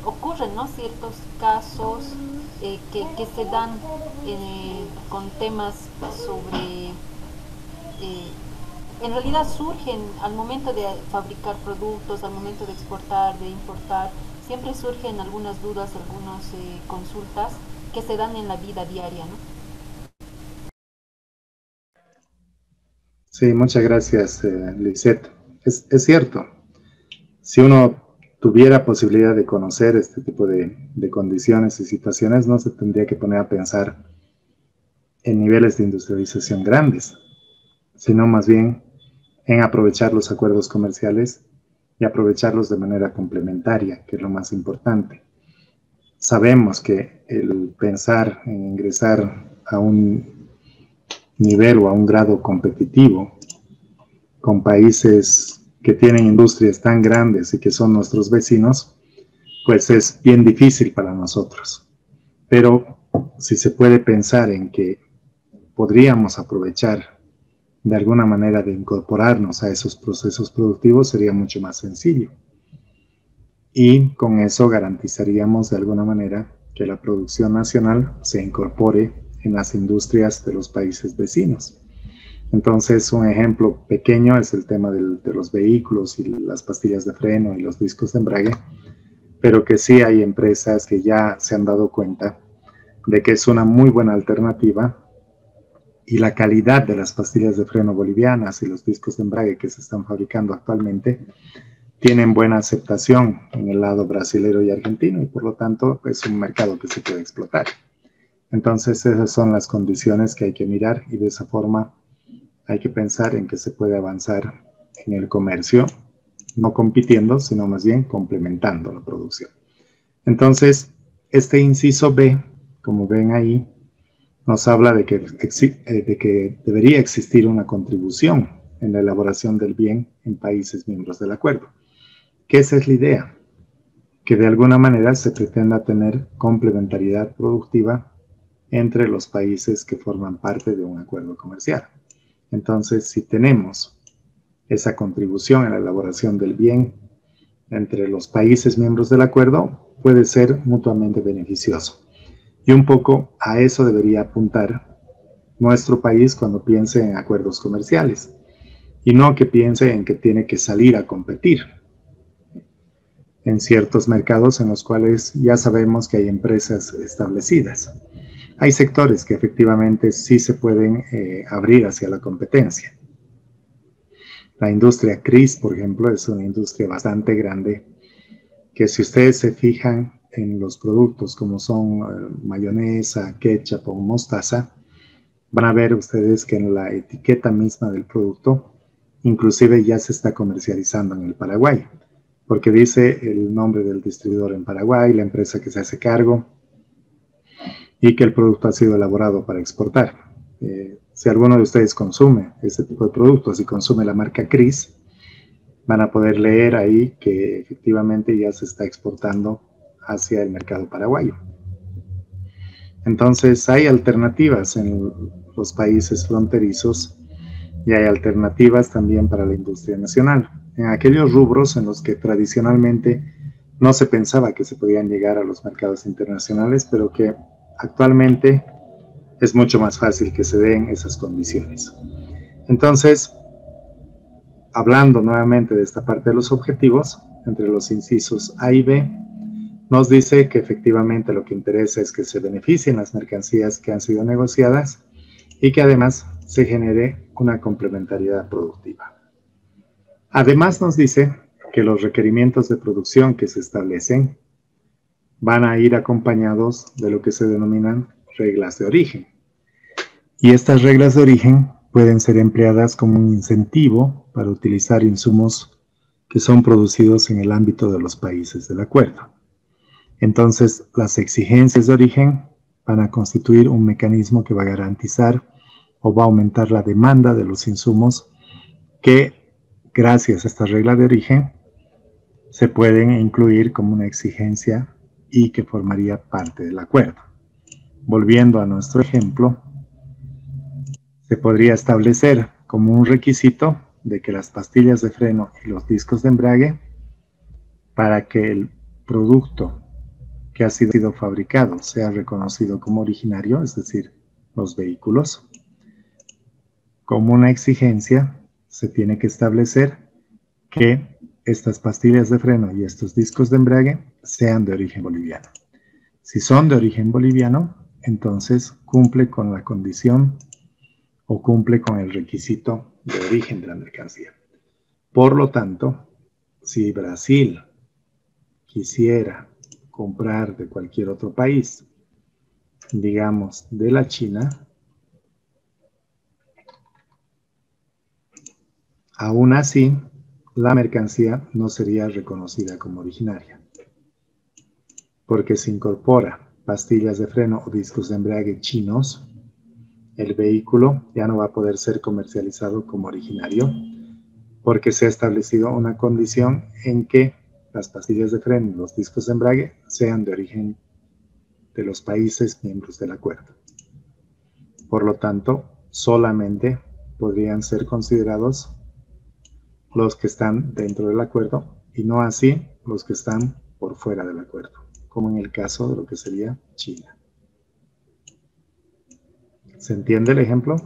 ocurren, ¿no?, ciertos casos que se dan con temas sobre, en realidad surgen al momento de fabricar productos, al momento de exportar, de importar, siempre surgen algunas dudas, algunas consultas que se dan en la vida diaria, ¿no? Sí, muchas gracias, Lisette. Es cierto. Si uno tuviera posibilidad de conocer este tipo de condiciones y situaciones, no se tendría que poner a pensar en niveles de industrialización grandes, sino más bien en aprovechar los acuerdos comerciales y aprovecharlos de manera complementaria, que es lo más importante. Sabemos que el pensar en ingresar a un nivel o a un grado competitivo con países que tienen industrias tan grandes y que son nuestros vecinos, pues es bien difícil para nosotros. Pero si se puede pensar en que podríamos aprovechar de alguna manera de incorporarnos a esos procesos productivos sería mucho más sencillo. Y con eso garantizaríamos de alguna manera que la producción nacional se incorpore en las industrias de los países vecinos. Entonces, un ejemplo pequeño es el tema de los vehículos y las pastillas de freno y los discos de embrague, pero que sí hay empresas que ya se han dado cuenta de que es una muy buena alternativa y la calidad de las pastillas de freno bolivianas y los discos de embrague que se están fabricando actualmente tienen buena aceptación en el lado brasilero y argentino y por lo tanto es un mercado que se puede explotar. Entonces esas son las condiciones que hay que mirar y de esa forma hay que pensar en que se puede avanzar en el comercio, no compitiendo, sino más bien complementando la producción. Entonces, este inciso B, como ven ahí, nos habla de que debería existir una contribución en la elaboración del bien en países miembros del acuerdo. Que esa es la idea, que de alguna manera se pretenda tener complementariedad productiva entre los países que forman parte de un acuerdo comercial. Entonces, si tenemos esa contribución en la elaboración del bien entre los países miembros del acuerdo, puede ser mutuamente beneficioso. Y un poco a eso debería apuntar nuestro país cuando piense en acuerdos comerciales, y no que piense en que tiene que salir a competir en ciertos mercados en los cuales ya sabemos que hay empresas establecidas. Hay sectores que efectivamente sí se pueden abrir hacia la competencia. La industria CRIS, por ejemplo, es una industria bastante grande que si ustedes se fijan en los productos como son mayonesa, ketchup o mostaza, van a ver ustedes que en la etiqueta misma del producto inclusive ya se está comercializando en el Paraguay, porque dice el nombre del distribuidor en Paraguay, la empresa que se hace cargo y que el producto ha sido elaborado para exportar. Si alguno de ustedes consume este tipo de productos y consume la marca CRIS, van a poder leer ahí que efectivamente ya se está exportando hacia el mercado paraguayo. Entonces hay alternativas en los países fronterizos y hay alternativas también para la industria nacional. En aquellos rubros en los que tradicionalmente no se pensaba que se podían llegar a los mercados internacionales, pero que actualmente es mucho más fácil que se den esas condiciones. Entonces, hablando nuevamente de esta parte de los objetivos, entre los incisos A y B, nos dice que efectivamente lo que interesa es que se beneficien las mercancías que han sido negociadas y que además se genere una complementariedad productiva. Además nos dice que los requerimientos de producción que se establecen van a ir acompañados de lo que se denominan reglas de origen. Y estas reglas de origen pueden ser empleadas como un incentivo para utilizar insumos que son producidos en el ámbito de los países del acuerdo. Entonces, las exigencias de origen van a constituir un mecanismo que va a garantizar o va a aumentar la demanda de los insumos que, gracias a esta regla de origen, se pueden incluir como una exigencia y que formaría parte del acuerdo. Volviendo a nuestro ejemplo, se podría establecer como un requisito de que las pastillas de freno y los discos de embrague, para que el producto que ha sido fabricado sea reconocido como originario, es decir, los vehículos, como una exigencia se tiene que establecer que estas pastillas de freno y estos discos de embrague sean de origen boliviano. Si son de origen boliviano, entonces cumple con la condición o cumple con el requisito de origen de la mercancía. Por lo tanto, si Brasil quisiera comprar de cualquier otro país, digamos de la China, aún así, la mercancía no sería reconocida como originaria, porque se incorpora pastillas de freno o discos de embrague chinos, el vehículo ya no va a poder ser comercializado como originario, porque se ha establecido una condición en que las pastillas de freno y los discos de embrague sean de origen de los países miembros del acuerdo. Por lo tanto, solamente podrían ser considerados los que están dentro del acuerdo y no así los que están por fuera del acuerdo, como en el caso de lo que sería China. ¿Se entiende el ejemplo?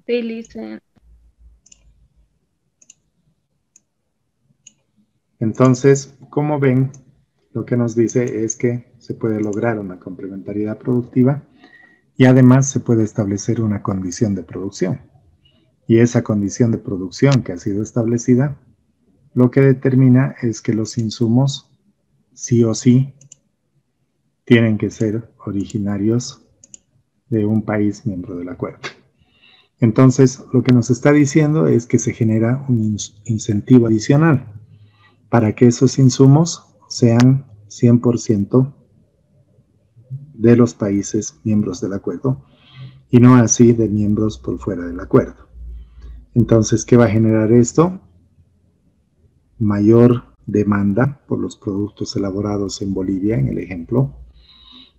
Sí, Lice. Entonces, como ven, lo que nos dice es que se puede lograr una complementariedad productiva y además se puede establecer una condición de producción. Y esa condición de producción que ha sido establecida, lo que determina es que los insumos sí o sí tienen que ser originarios de un país miembro del acuerdo. Entonces, lo que nos está diciendo es que se genera un incentivo adicional para que esos insumos sean 100% de los países miembros del acuerdo y no así de miembros por fuera del acuerdo. Entonces, ¿qué va a generar esto? Mayor demanda por los productos elaborados en Bolivia, en el ejemplo,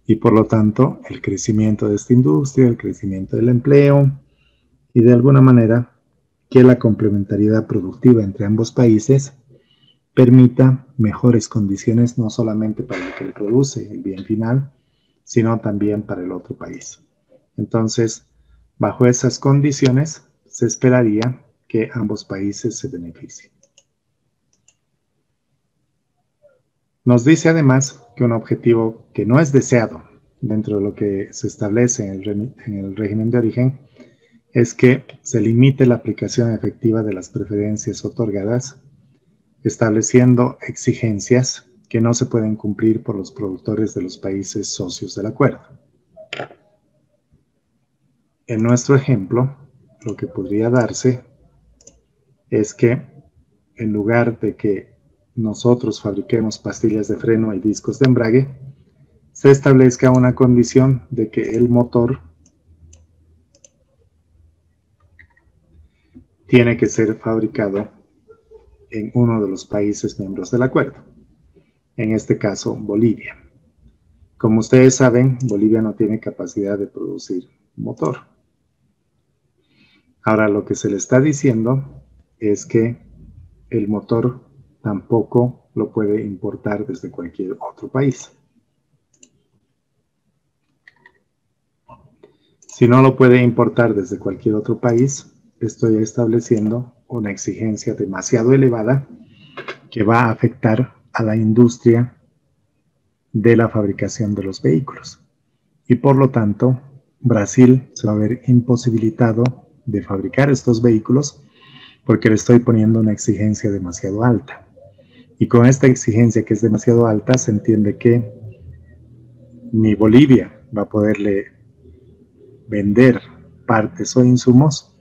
y por lo tanto el crecimiento de esta industria, el crecimiento del empleo y de alguna manera que la complementariedad productiva entre ambos países permita mejores condiciones no solamente para el que produce el bien final, sino también para el otro país. Entonces, bajo esas condiciones, se esperaría que ambos países se beneficien. Nos dice además que un objetivo que no es deseado dentro de lo que se establece en el régimen de origen es que se limite la aplicación efectiva de las preferencias otorgadas, estableciendo exigencias que no se pueden cumplir por los productores de los países socios del acuerdo. En nuestro ejemplo, lo que podría darse es que en lugar de que nosotros fabriquemos pastillas de freno y discos de embrague, se establezca una condición de que el motor tiene que ser fabricado en uno de los países miembros del acuerdo, en este caso Bolivia. Como ustedes saben, Bolivia no tiene capacidad de producir motor. Ahora lo que se le está diciendo es que el motor tampoco lo puede importar desde cualquier otro país. Si no lo puede importar desde cualquier otro país, estoy estableciendo una exigencia demasiado elevada que va a afectar a la industria de la fabricación de los vehículos. Y por lo tanto, Brasil se va a ver imposibilitado de fabricar estos vehículos porque le estoy poniendo una exigencia demasiado alta. Y con esta exigencia que es demasiado alta, se entiende que ni Bolivia va a poderle vender partes o insumos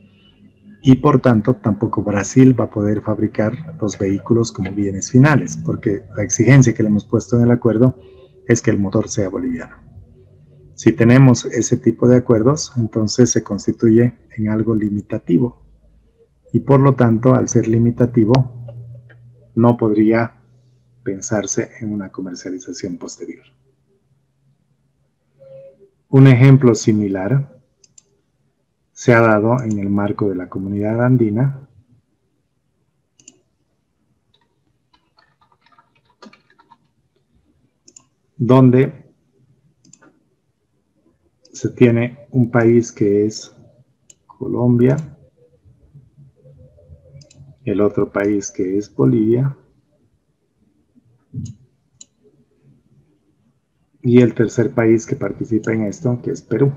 y por tanto tampoco Brasil va a poder fabricar los vehículos como bienes finales, porque la exigencia que le hemos puesto en el acuerdo es que el motor sea boliviano. Si tenemos ese tipo de acuerdos, entonces se constituye en algo limitativo y por lo tanto, al ser limitativo, no podría pensarse en una comercialización posterior. Un ejemplo similar se ha dado en el marco de la Comunidad Andina, donde se tiene un país que es Colombia, el otro país que es Bolivia y el tercer país que participa en esto, que es Perú.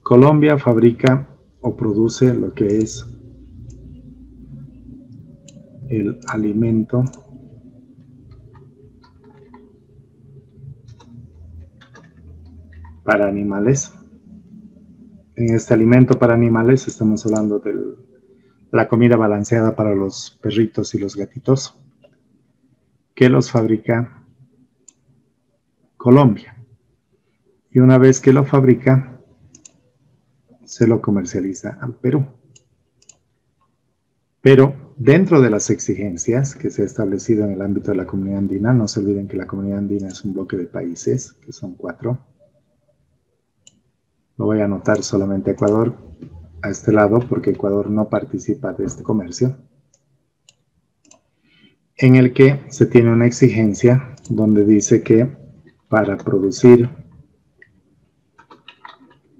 Colombia fabrica o produce lo que es el alimento para animales. En este alimento para animales estamos hablando de la comida balanceada para los perritos y los gatitos, que los fabrica Colombia. Y una vez que lo fabrica, se lo comercializa al Perú. Pero dentro de las exigencias que se ha establecido en el ámbito de la Comunidad Andina, no se olviden que la Comunidad Andina es un bloque de países, que son 4. Lo voy a anotar solamente Ecuador a este lado, porque Ecuador no participa de este comercio, en el que se tiene una exigencia donde dice que para producir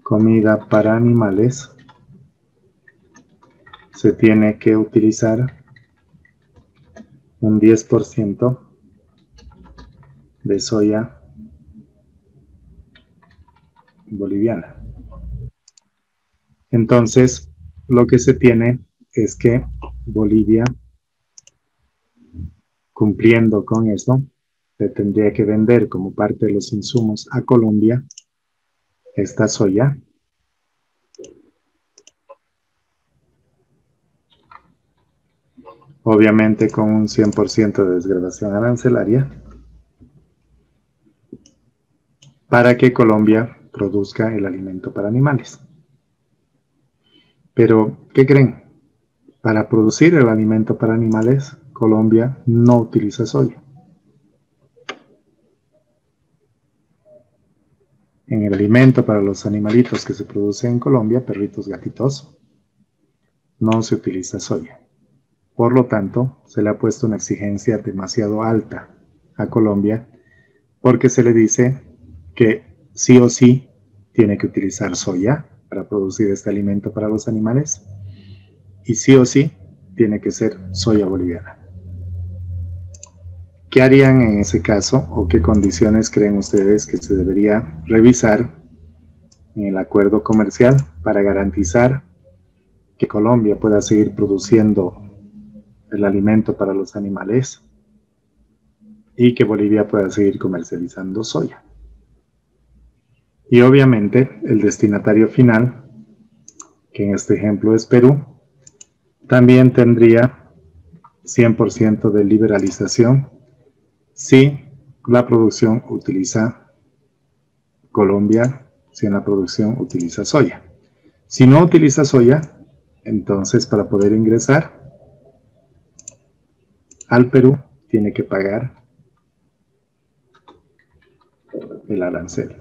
comida para animales se tiene que utilizar un 10% de soya boliviana. Entonces, lo que se tiene es que Bolivia, cumpliendo con eso, se tendría que vender como parte de los insumos a Colombia esta soya. Obviamente con un 100% de desgravación arancelaria, para que Colombia produzca el alimento para animales. Pero, ¿qué creen? Para producir el alimento para animales, Colombia no utiliza soya. En el alimento para los animalitos que se produce en Colombia, perritos, gatitos, no se utiliza soya. Por lo tanto, se le ha puesto una exigencia demasiado alta a Colombia, porque se le dice que sí o sí tiene que utilizar soya para producir este alimento para los animales, y sí o sí tiene que ser soya boliviana. ¿Qué harían en ese caso, o qué condiciones creen ustedes que se debería revisar en el acuerdo comercial para garantizar que Colombia pueda seguir produciendo el alimento para los animales y que Bolivia pueda seguir comercializando soya? Y obviamente el destinatario final, que en este ejemplo es Perú, también tendría 100% de liberalización si la producción utiliza Colombia, si en la producción utiliza soya. Si no utiliza soya, entonces para poder ingresar al Perú tiene que pagar el arancel.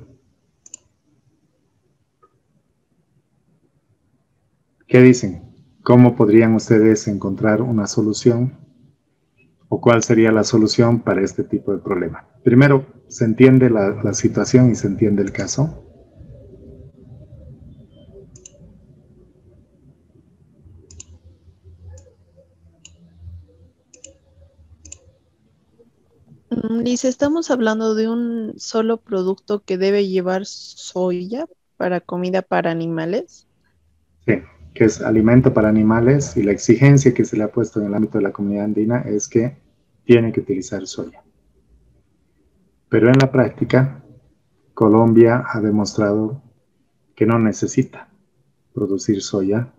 ¿Qué dicen? ¿Cómo podrían ustedes encontrar una solución? ¿O cuál sería la solución para este tipo de problema? Primero, ¿se entiende la situación y se entiende el caso? Liz, estamos hablando de un solo producto que debe llevar soya para comida para animales. Sí, que es alimento para animales, y la exigencia que se le ha puesto en el ámbito de la Comunidad Andina es que tiene que utilizar soya. Pero en la práctica, Colombia ha demostrado que no necesita producir soya,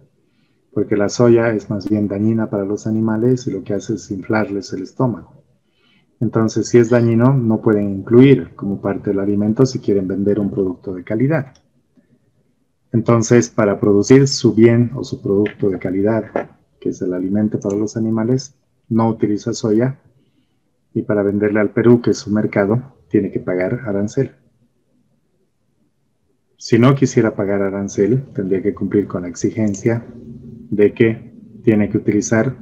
porque la soya es más bien dañina para los animales y lo que hace es inflarles el estómago. Entonces, si es dañino, no pueden incluir como parte del alimento si quieren vender un producto de calidad. Entonces, para producir su bien o su producto de calidad, que es el alimento para los animales, no utiliza soya, y para venderle al Perú, que es su mercado, tiene que pagar arancel. Si no quisiera pagar arancel, tendría que cumplir con la exigencia de que tiene que utilizar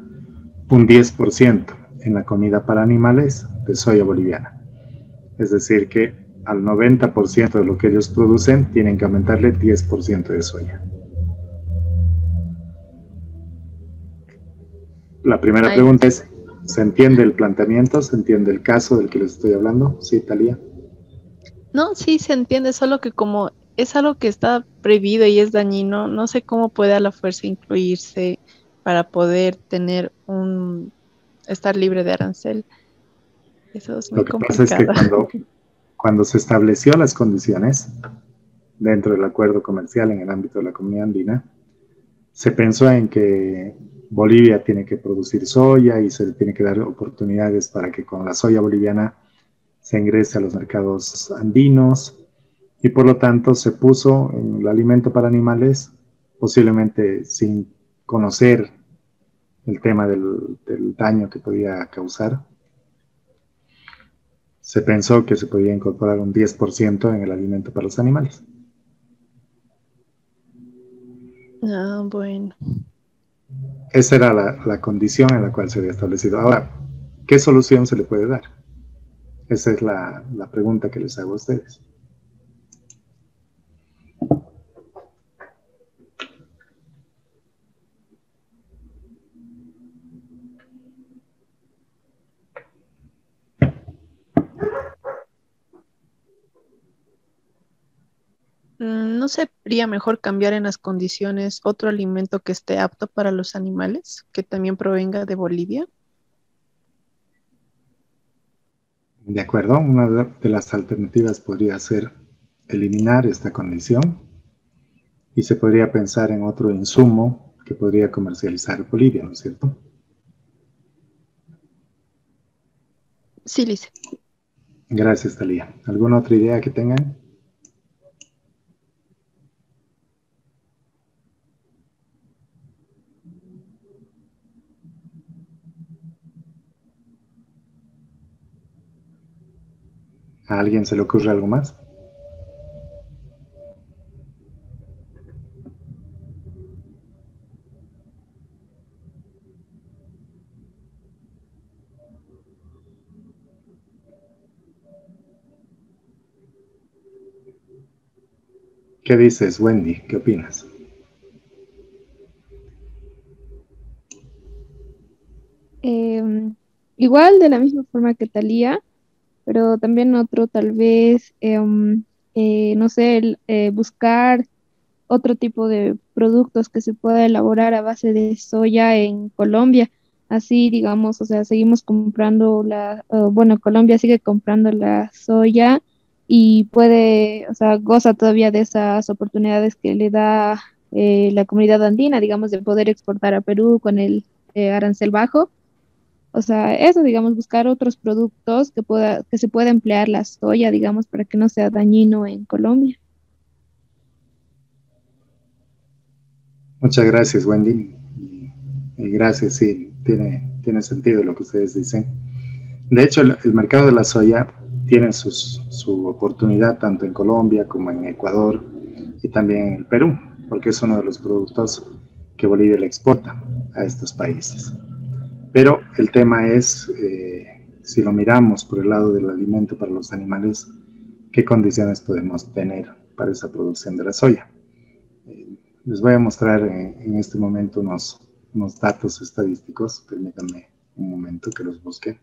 un 10% en la comida para animales de soya boliviana. Es decir, que al 90% de lo que ellos producen tienen que aumentarle 10% de soya. La primera pregunta es, ¿se entiende el planteamiento? ¿Se entiende el caso del que les estoy hablando? ¿Sí, Talía? No, sí se entiende, solo que como es algo que está prohibido y es dañino, no sé cómo puede a la fuerza incluirse para poder tener estar libre de arancel. Eso es muy complicado. Lo que pasa es que cuando se estableció las condiciones dentro del acuerdo comercial en el ámbito de la Comunidad Andina, se pensó en que Bolivia tiene que producir soya y se le tiene que dar oportunidades para que con la soya boliviana se ingrese a los mercados andinos, y por lo tanto se puso en el alimento para animales posiblemente sin conocer el tema del daño que podía causar, se pensó que se podía incorporar un 10% en el alimento para los animales. Ah, bueno. Esa era la condición en la cual se había establecido. Ahora, ¿qué solución se le puede dar? Esa es la pregunta que les hago a ustedes. ¿No sería mejor cambiar en las condiciones otro alimento que esté apto para los animales, que también provenga de Bolivia? De acuerdo, una de las alternativas podría ser eliminar esta condición y se podría pensar en otro insumo que podría comercializar Bolivia, ¿no es cierto? Sí, Lice. Gracias, Talía. ¿Alguna otra idea que tengan? ¿A alguien se le ocurre algo más? ¿Qué dices, Wendy? ¿Qué opinas? Em, Igual de la misma forma que Talía, pero también otro tal vez, no sé, buscar otro tipo de productos que se pueda elaborar a base de soya en Colombia. Así, digamos, o sea, seguimos comprando bueno, Colombia sigue comprando la soya y puede, o sea, goza todavía de esas oportunidades que le da la comunidad andina, digamos, de poder exportar a Perú con el arancel bajo. O sea, eso, digamos, buscar otros productos que se pueda emplear la soya, digamos, para que no sea dañino en Colombia. Muchas gracias, Wendy. Y gracias, sí, tiene sentido lo que ustedes dicen. De hecho, el mercado de la soya tiene su oportunidad tanto en Colombia como en Ecuador y también en el Perú, porque es uno de los productos que Bolivia le exporta a estos países. Pero el tema es, si lo miramos por el lado del alimento para los animales, ¿qué condiciones podemos tener para esa producción de la soya? Les voy a mostrar en este momento unos datos estadísticos, permítanme un momento que los busque,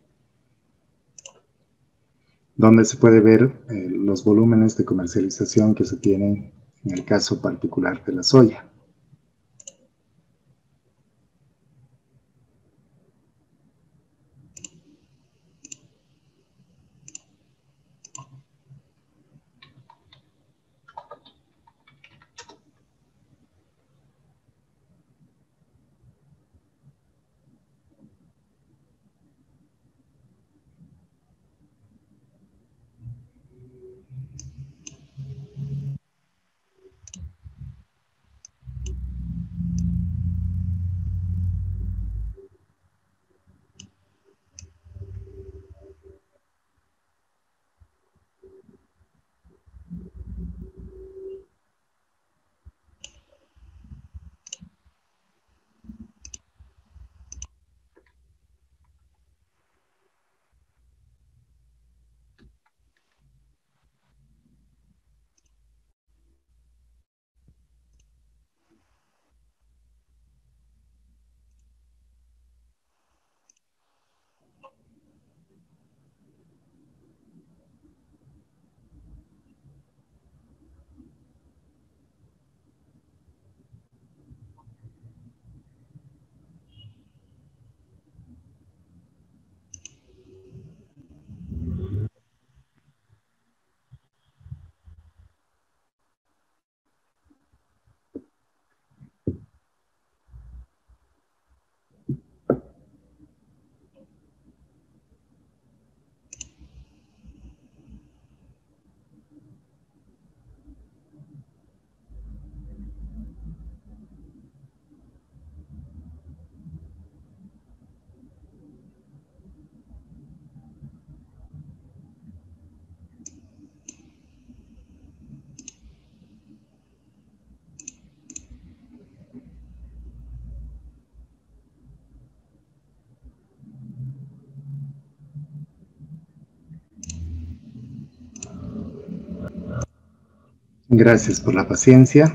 donde se puede ver los volúmenes de comercialización que se tienen en el caso particular de la soya. Gracias por la paciencia.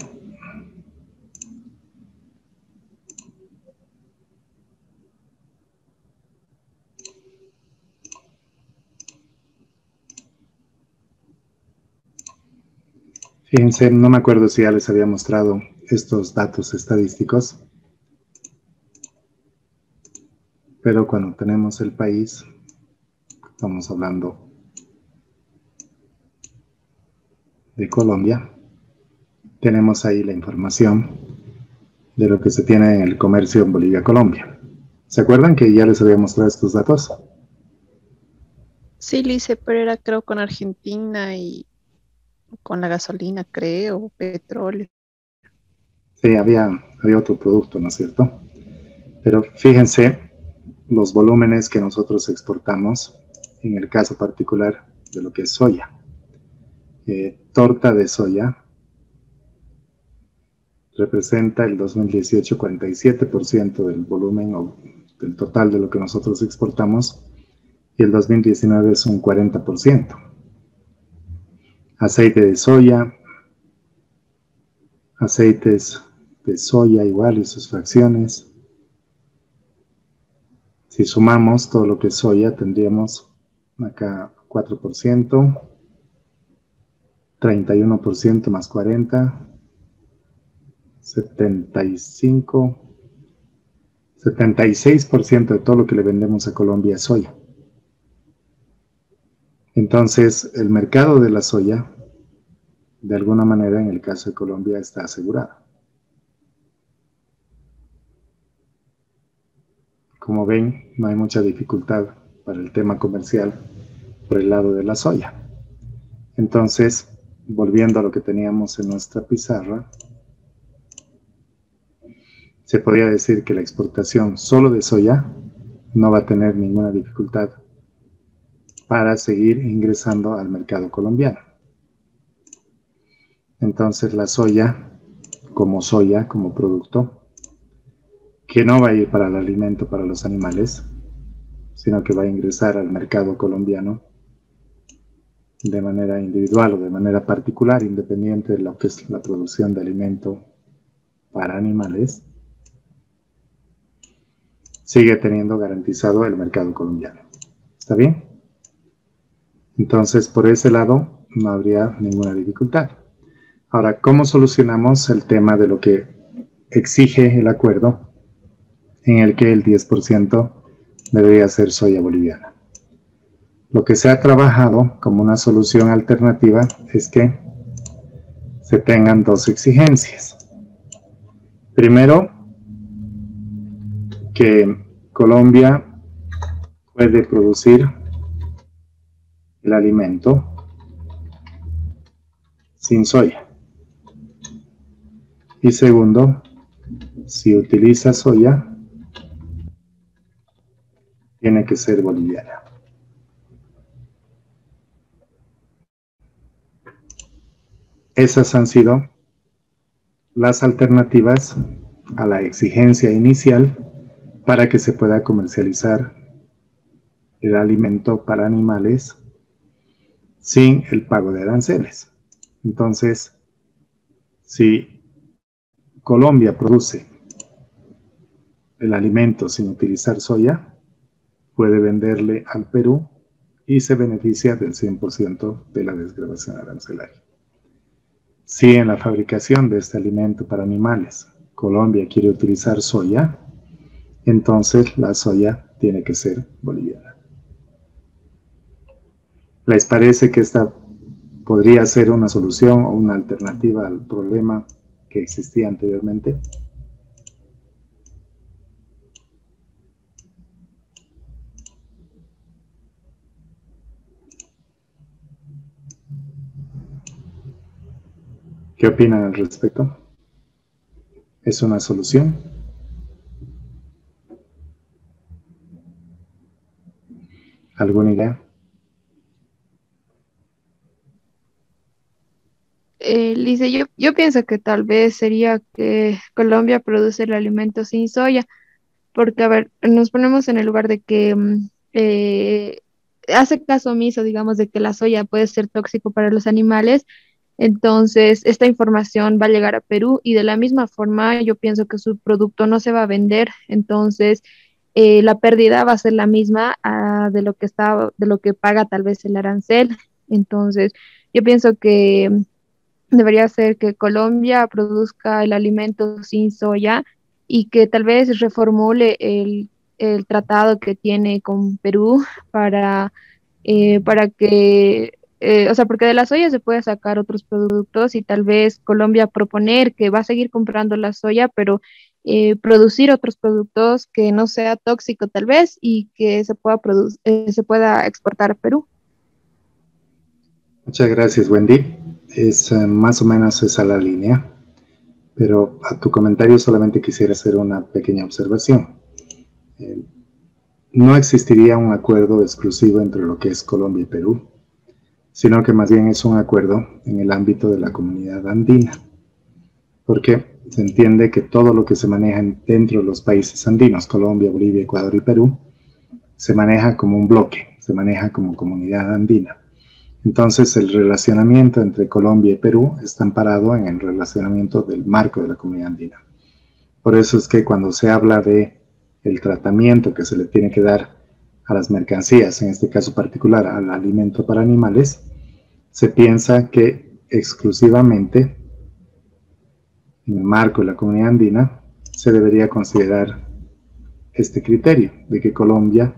Fíjense, no me acuerdo si ya les había mostrado estos datos estadísticos, pero cuando tenemos el país, estamos hablando de Colombia, tenemos ahí la información de lo que se tiene en el comercio en Bolivia-Colombia. ¿Se acuerdan que ya les había mostrado estos datos? Sí, Lice, pero era creo con Argentina y con la gasolina, creo, petróleo. Sí, había otro producto, ¿no es cierto? Pero fíjense los volúmenes que nosotros exportamos, en el caso particular de lo que es soya. Torta de soya representa el 2018 47% del volumen o del total de lo que nosotros exportamos, y el 2019 es un 40%. Aceite de soya, aceites de soya igual y sus fracciones. Si sumamos todo lo que es soya, tendríamos acá 4%, 31% más 40%, 76% de todo lo que le vendemos a Colombia es soya. Entonces, el mercado de la soya, de alguna manera, en el caso de Colombia, está asegurado. Como ven, no hay mucha dificultad para el tema comercial por el lado de la soya. Entonces, volviendo a lo que teníamos en nuestra pizarra, se podría decir que la exportación solo de soya no va a tener ninguna dificultad para seguir ingresando al mercado colombiano. Entonces la soya, como producto, que no va a ir para el alimento para los animales, sino que va a ingresar al mercado colombiano de manera individual o de manera particular, independiente de lo que es la producción de alimento para animales, sigue teniendo garantizado el mercado colombiano. ¿Está bien? Entonces, por ese lado, no habría ninguna dificultad. Ahora, ¿cómo solucionamos el tema de lo que exige el acuerdo en el que el 10% debería ser soya boliviana? Lo que se ha trabajado como una solución alternativa es que se tengan dos exigencias. Primero, que Colombia puede producir el alimento sin soya. Y segundo, si utiliza soya, tiene que ser boliviana. Esas han sido las alternativas a la exigencia inicial para que se pueda comercializar el alimento para animales sin el pago de aranceles. Entonces, si Colombia produce el alimento sin utilizar soya, puede venderle al Perú y se beneficia del 100% de la desgravación arancelaria. Si en la fabricación de este alimento para animales Colombia quiere utilizar soya, entonces la soya tiene que ser boliviana. ¿Les parece que esta podría ser una solución o una alternativa al problema que existía anteriormente? ¿Qué opinan al respecto? ¿Es una solución? ¿Alguna idea? Lice, yo pienso que tal vez sería que Colombia produce el alimento sin soya, porque, a ver, nos ponemos en el lugar de que hace caso omiso, digamos, de que la soya puede ser tóxico para los animales, Entonces, esta información va a llegar a Perú y de la misma forma yo pienso que su producto no se va a vender. Entonces, la pérdida va a ser la misma de lo que paga tal vez el arancel. Entonces, yo pienso que debería ser que Colombia produzca el alimento sin soya y que tal vez reformule el tratado que tiene con Perú para que, o sea, porque de la soya se puede sacar otros productos y tal vez Colombia proponer que va a seguir comprando la soya, pero producir otros productos que no sea tóxico tal vez y que se pueda exportar a Perú. Muchas gracias, Wendy. Es más o menos esa la línea, pero a tu comentario solamente quisiera hacer una pequeña observación. No existiría un acuerdo exclusivo entre lo que es Colombia y Perú, sino que más bien es un acuerdo en el ámbito de la comunidad andina, porque se entiende que todo lo que se maneja dentro de los países andinos, Colombia, Bolivia, Ecuador y Perú, se maneja como un bloque, se maneja como comunidad andina. Entonces el relacionamiento entre Colombia y Perú está amparado en el relacionamiento del marco de la comunidad andina. Por eso es que cuando se habla de el tratamiento que se le tiene que dar a las mercancías, en este caso particular al alimento para animales, se piensa que exclusivamente en el marco de la comunidad andina se debería considerar este criterio de que Colombia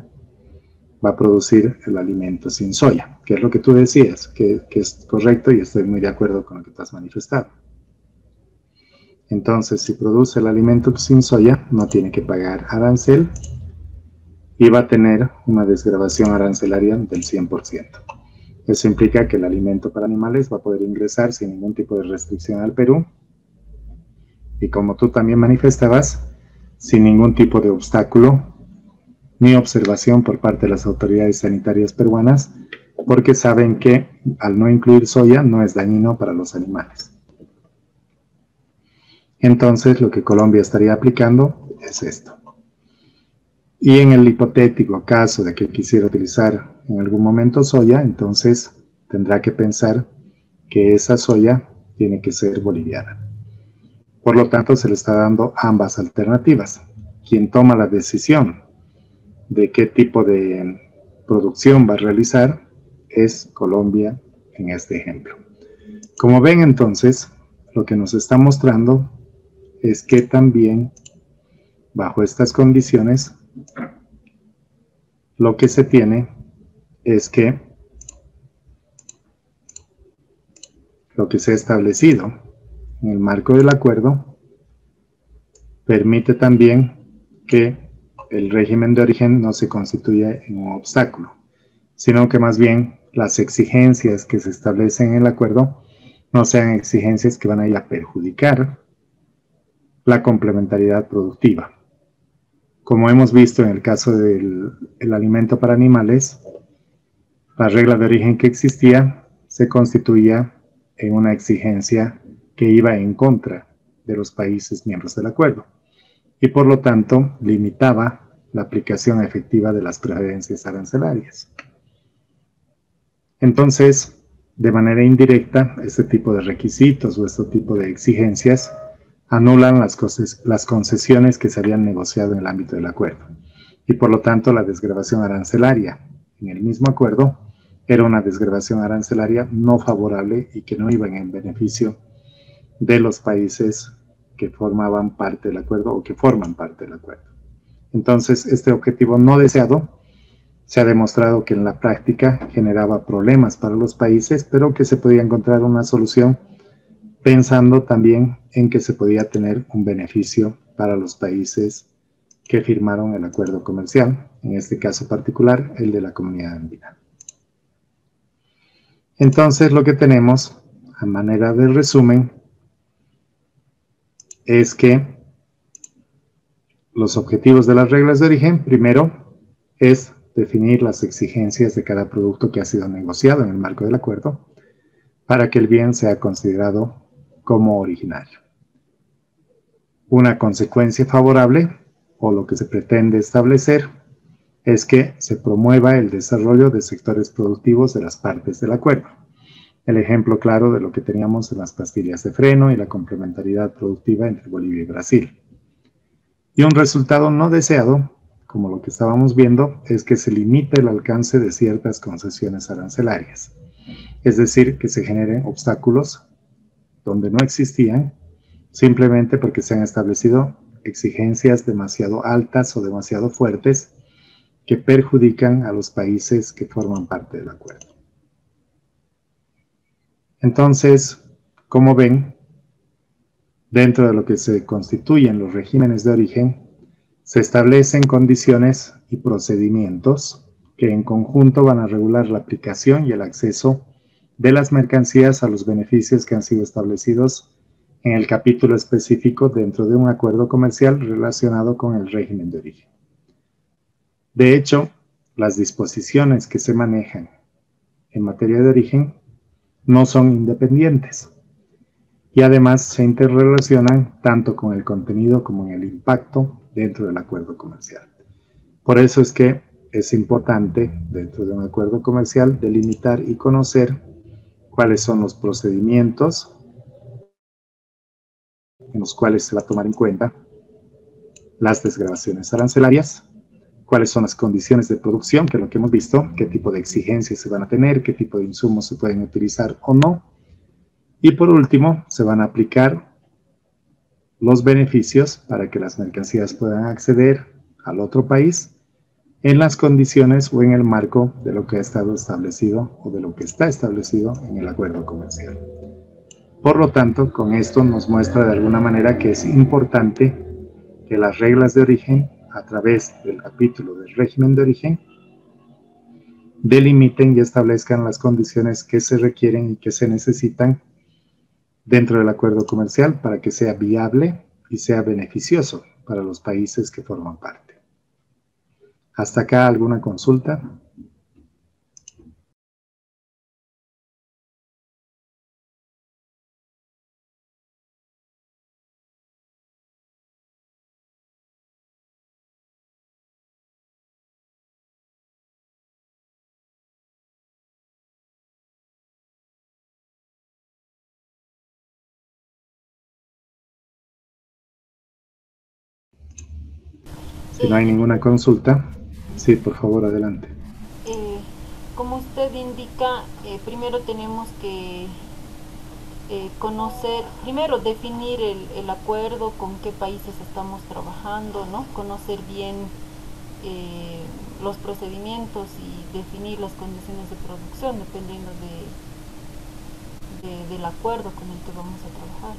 va a producir el alimento sin soya, que es lo que tú decías, que es correcto y estoy muy de acuerdo con lo que tú has manifestado. Entonces, si produce el alimento sin soya, no tiene que pagar arancel y va a tener una desgravación arancelaria del 100%. Eso implica que el alimento para animales va a poder ingresar sin ningún tipo de restricción al Perú y, como tú también manifestabas, sin ningún tipo de obstáculo ni observación por parte de las autoridades sanitarias peruanas, porque saben que al no incluir soya no es dañino para los animales. Entonces lo que Colombia estaría aplicando es esto. Y en el hipotético caso de que quisiera utilizar en algún momento soya, entonces tendrá que pensar que esa soya tiene que ser boliviana. Por lo tanto, se le está dando ambas alternativas. Quien toma la decisión de qué tipo de producción va a realizar es Colombia en este ejemplo. Como ven, entonces, lo que nos está mostrando es que también bajo estas condiciones lo que se tiene es que lo que se ha establecido en el marco del acuerdo permite también que el régimen de origen no se constituya en un obstáculo, sino que más bien las exigencias que se establecen en el acuerdo no sean exigencias que van a ir a perjudicar la complementariedad productiva. Como hemos visto en el caso del alimento para animales, la regla de origen que existía se constituía en una exigencia que iba en contra de los países miembros del acuerdo y por lo tanto limitaba la aplicación efectiva de las preferencias arancelarias. Entonces, de manera indirecta, este tipo de requisitos o este tipo de exigencias anulan las concesiones que se habían negociado en el ámbito del acuerdo y por lo tanto la desgravación arancelaria en el mismo acuerdo era una desgravación arancelaria no favorable y que no iba en beneficio de los países que formaban parte del acuerdo o que forman parte del acuerdo. Entonces, este objetivo no deseado se ha demostrado que en la práctica generaba problemas para los países, pero que se podía encontrar una solución pensando también en que se podía tener un beneficio para los países que firmaron el acuerdo comercial, en este caso particular, el de la comunidad andina. Entonces, lo que tenemos, a manera de resumen, es que los objetivos de las reglas de origen, primero, es definir las exigencias de cada producto que ha sido negociado en el marco del acuerdo para que el bien sea considerado como originario. Una consecuencia favorable, o lo que se pretende establecer, es que se promueva el desarrollo de sectores productivos de las partes del acuerdo. el ejemplo claro de lo que teníamos en las pastillas de freno y la complementariedad productiva entre Bolivia y Brasil. Y un resultado no deseado, como lo que estábamos viendo, es que se limita el alcance de ciertas concesiones arancelarias. Es decir, que se generen obstáculos donde no existían, simplemente porque se han establecido exigencias demasiado altas o demasiado fuertes que perjudican a los países que forman parte del acuerdo. Entonces, como ven, dentro de lo que se constituyen los regímenes de origen, se establecen condiciones y procedimientos que en conjunto van a regular la aplicación y el acceso de las mercancías a los beneficios que han sido establecidos en el capítulo específico dentro de un acuerdo comercial relacionado con el régimen de origen. De hecho, las disposiciones que se manejan en materia de origen no son independientes y además se interrelacionan tanto con el contenido como en el impacto dentro del acuerdo comercial. Por eso es que es importante, dentro de un acuerdo comercial, delimitar y conocer cuáles son los procedimientos en los cuales se va a tomar en cuenta las desgravaciones arancelarias, cuáles son las condiciones de producción, que es lo que hemos visto, qué tipo de exigencias se van a tener, qué tipo de insumos se pueden utilizar o no, y por último se van a aplicar los beneficios para que las mercancías puedan acceder al otro país en las condiciones o en el marco de lo que ha estado establecido o de lo que está establecido en el acuerdo comercial. Por lo tanto, con esto nos muestra de alguna manera que es importante que las reglas de origen, a través del capítulo del régimen de origen, delimiten y establezcan las condiciones que se requieren y que se necesitan dentro del acuerdo comercial para que sea viable y sea beneficioso para los países que forman parte. ¿Hasta acá alguna consulta? Si no hay ninguna consulta, sí, por favor, adelante. Como usted indica, primero tenemos que conocer, primero definir el acuerdo, con qué países estamos trabajando, ¿no? Conocer bien los procedimientos y definir las condiciones de producción dependiendo del acuerdo con el que vamos a trabajar.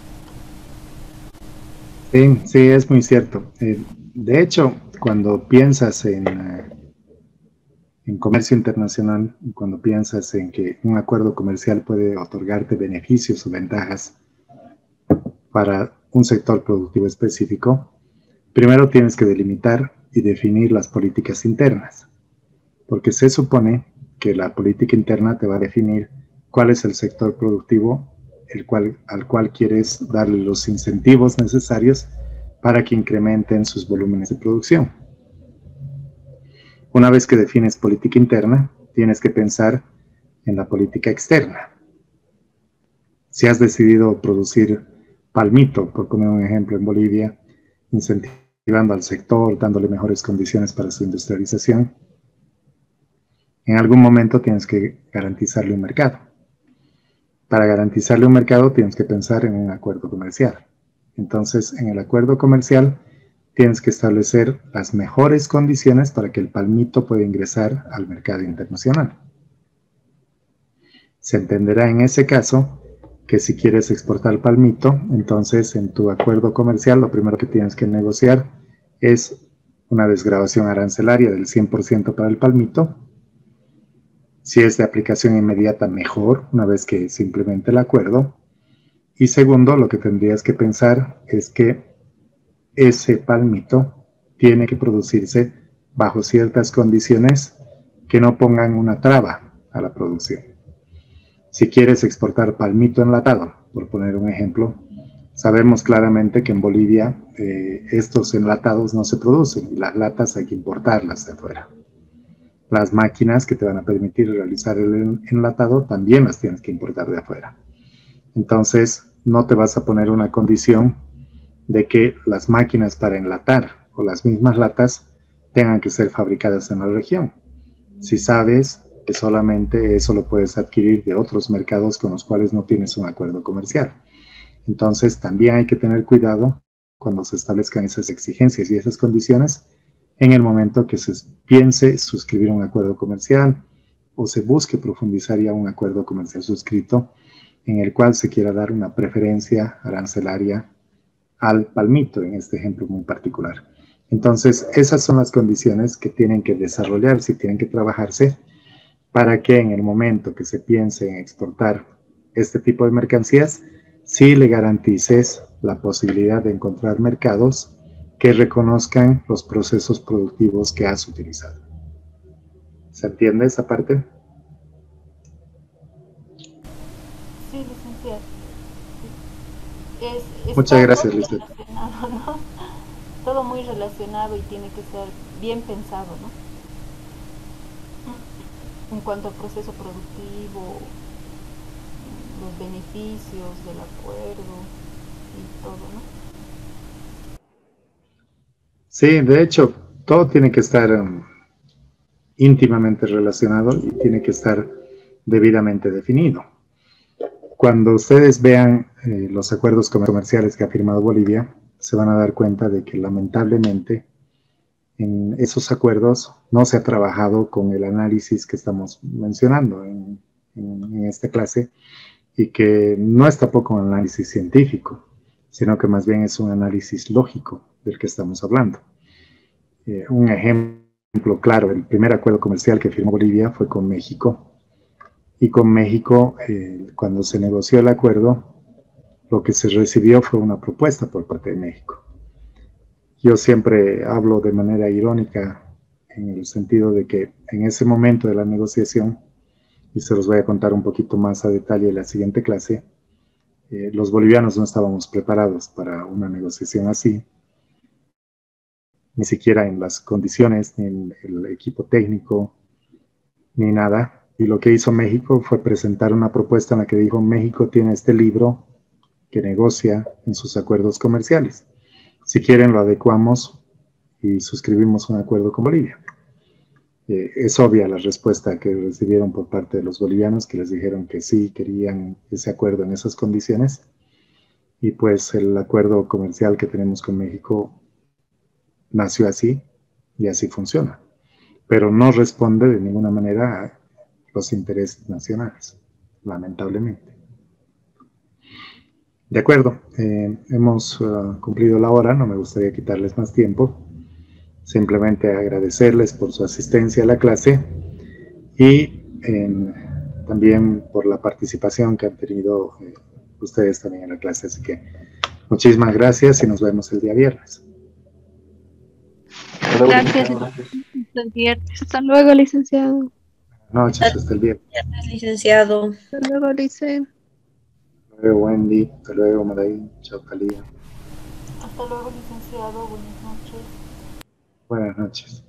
Sí, es muy cierto. De hecho, cuando piensas en comercio internacional, cuando piensas en que un acuerdo comercial puede otorgarte beneficios o ventajas para un sector productivo específico, primero tienes que delimitar y definir las políticas internas, porque se supone que la política interna te va a definir cuál es el sector productivo al cual quieres darle los incentivos necesarios para que incrementen sus volúmenes de producción. Una vez que defines política interna, tienes que pensar en la política externa. Si has decidido producir palmito, por poner un ejemplo, en Bolivia, incentivando al sector, dándole mejores condiciones para su industrialización, en algún momento tienes que garantizarle un mercado. Para garantizarle un mercado tienes que pensar en un acuerdo comercial. Entonces, en el acuerdo comercial tienes que establecer las mejores condiciones para que el palmito pueda ingresar al mercado internacional. Se entenderá en ese caso que si quieres exportar palmito, entonces en tu acuerdo comercial lo primero que tienes que negociar es una desgravación arancelaria del 100% para el palmito. Si es de aplicación inmediata, mejor, una vez que se implemente el acuerdo. Y segundo, lo que tendrías que pensar es que ese palmito tiene que producirse bajo ciertas condiciones que no pongan una traba a la producción. Si quieres exportar palmito enlatado, por poner un ejemplo, sabemos claramente que en Bolivia estos enlatados no se producen y las latas hay que importarlas de afuera. Las máquinas que te van a permitir realizar el enlatado también las tienes que importar de afuera. Entonces, no te vas a poner una condición de que las máquinas para enlatar o las mismas latas tengan que ser fabricadas en la región. Si sabes que solamente eso lo puedes adquirir de otros mercados con los cuales no tienes un acuerdo comercial. Entonces, también hay que tener cuidado cuando se establezcan esas exigencias y esas condiciones en el momento que se piense suscribir un acuerdo comercial o se busque profundizar ya un acuerdo comercial suscrito en el cual se quiera dar una preferencia arancelaria al palmito, en este ejemplo muy particular. Entonces, esas son las condiciones que tienen que desarrollarse y tienen que trabajarse para que en el momento que se piense en exportar este tipo de mercancías, sí le garantices la posibilidad de encontrar mercados que reconozcan los procesos productivos que has utilizado. ¿Se entiende esa parte? Sí, licenciado. Muchas gracias, Lisbeth. ¿No? Todo muy relacionado y tiene que ser bien pensado, ¿no? En cuanto al proceso productivo, los beneficios del acuerdo y todo, ¿no? Sí, de hecho, todo tiene que estar íntimamente relacionado y tiene que estar debidamente definido. Cuando ustedes vean los acuerdos comerciales que ha firmado Bolivia, se van a dar cuenta de que lamentablemente en esos acuerdos no se ha trabajado con el análisis que estamos mencionando en esta clase y que no es tampoco un análisis científico, sino que más bien es un análisis lógico del que estamos hablando. Un ejemplo claro, el primer acuerdo comercial que firmó Bolivia fue con México. Y con México, cuando se negoció el acuerdo, lo que se recibió fue una propuesta por parte de México. Yo siempre hablo de manera irónica en el sentido de que en ese momento de la negociación, y se los voy a contar un poquito más a detalle en la siguiente clase, los bolivianos no estábamos preparados para una negociación así, ni siquiera en las condiciones, ni en el equipo técnico, ni nada. Y lo que hizo México fue presentar una propuesta en la que dijo: México tiene este libro que negocia en sus acuerdos comerciales. Si quieren lo adecuamos y suscribimos un acuerdo con Bolivia. Es obvia la respuesta que recibieron por parte de los bolivianos, que les dijeron que sí, querían ese acuerdo en esas condiciones. Y pues el acuerdo comercial que tenemos con México nació así y así funciona. Pero no responde de ninguna manera a los intereses nacionales, lamentablemente. De acuerdo, hemos cumplido la hora, no me gustaría quitarles más tiempo. Simplemente agradecerles por su asistencia a la clase y también por la participación que han tenido ustedes también en la clase. Así que muchísimas gracias y nos vemos el día viernes. Gracias. Hasta el viernes. Hasta luego, licenciado. Buenas noches, hasta el viernes. Licenciado. Hasta luego, Lice. Hasta luego, Wendy. Hasta luego, Maday. Chao, Talía. Hasta luego, licenciado. Buenas noches. Buenas noches.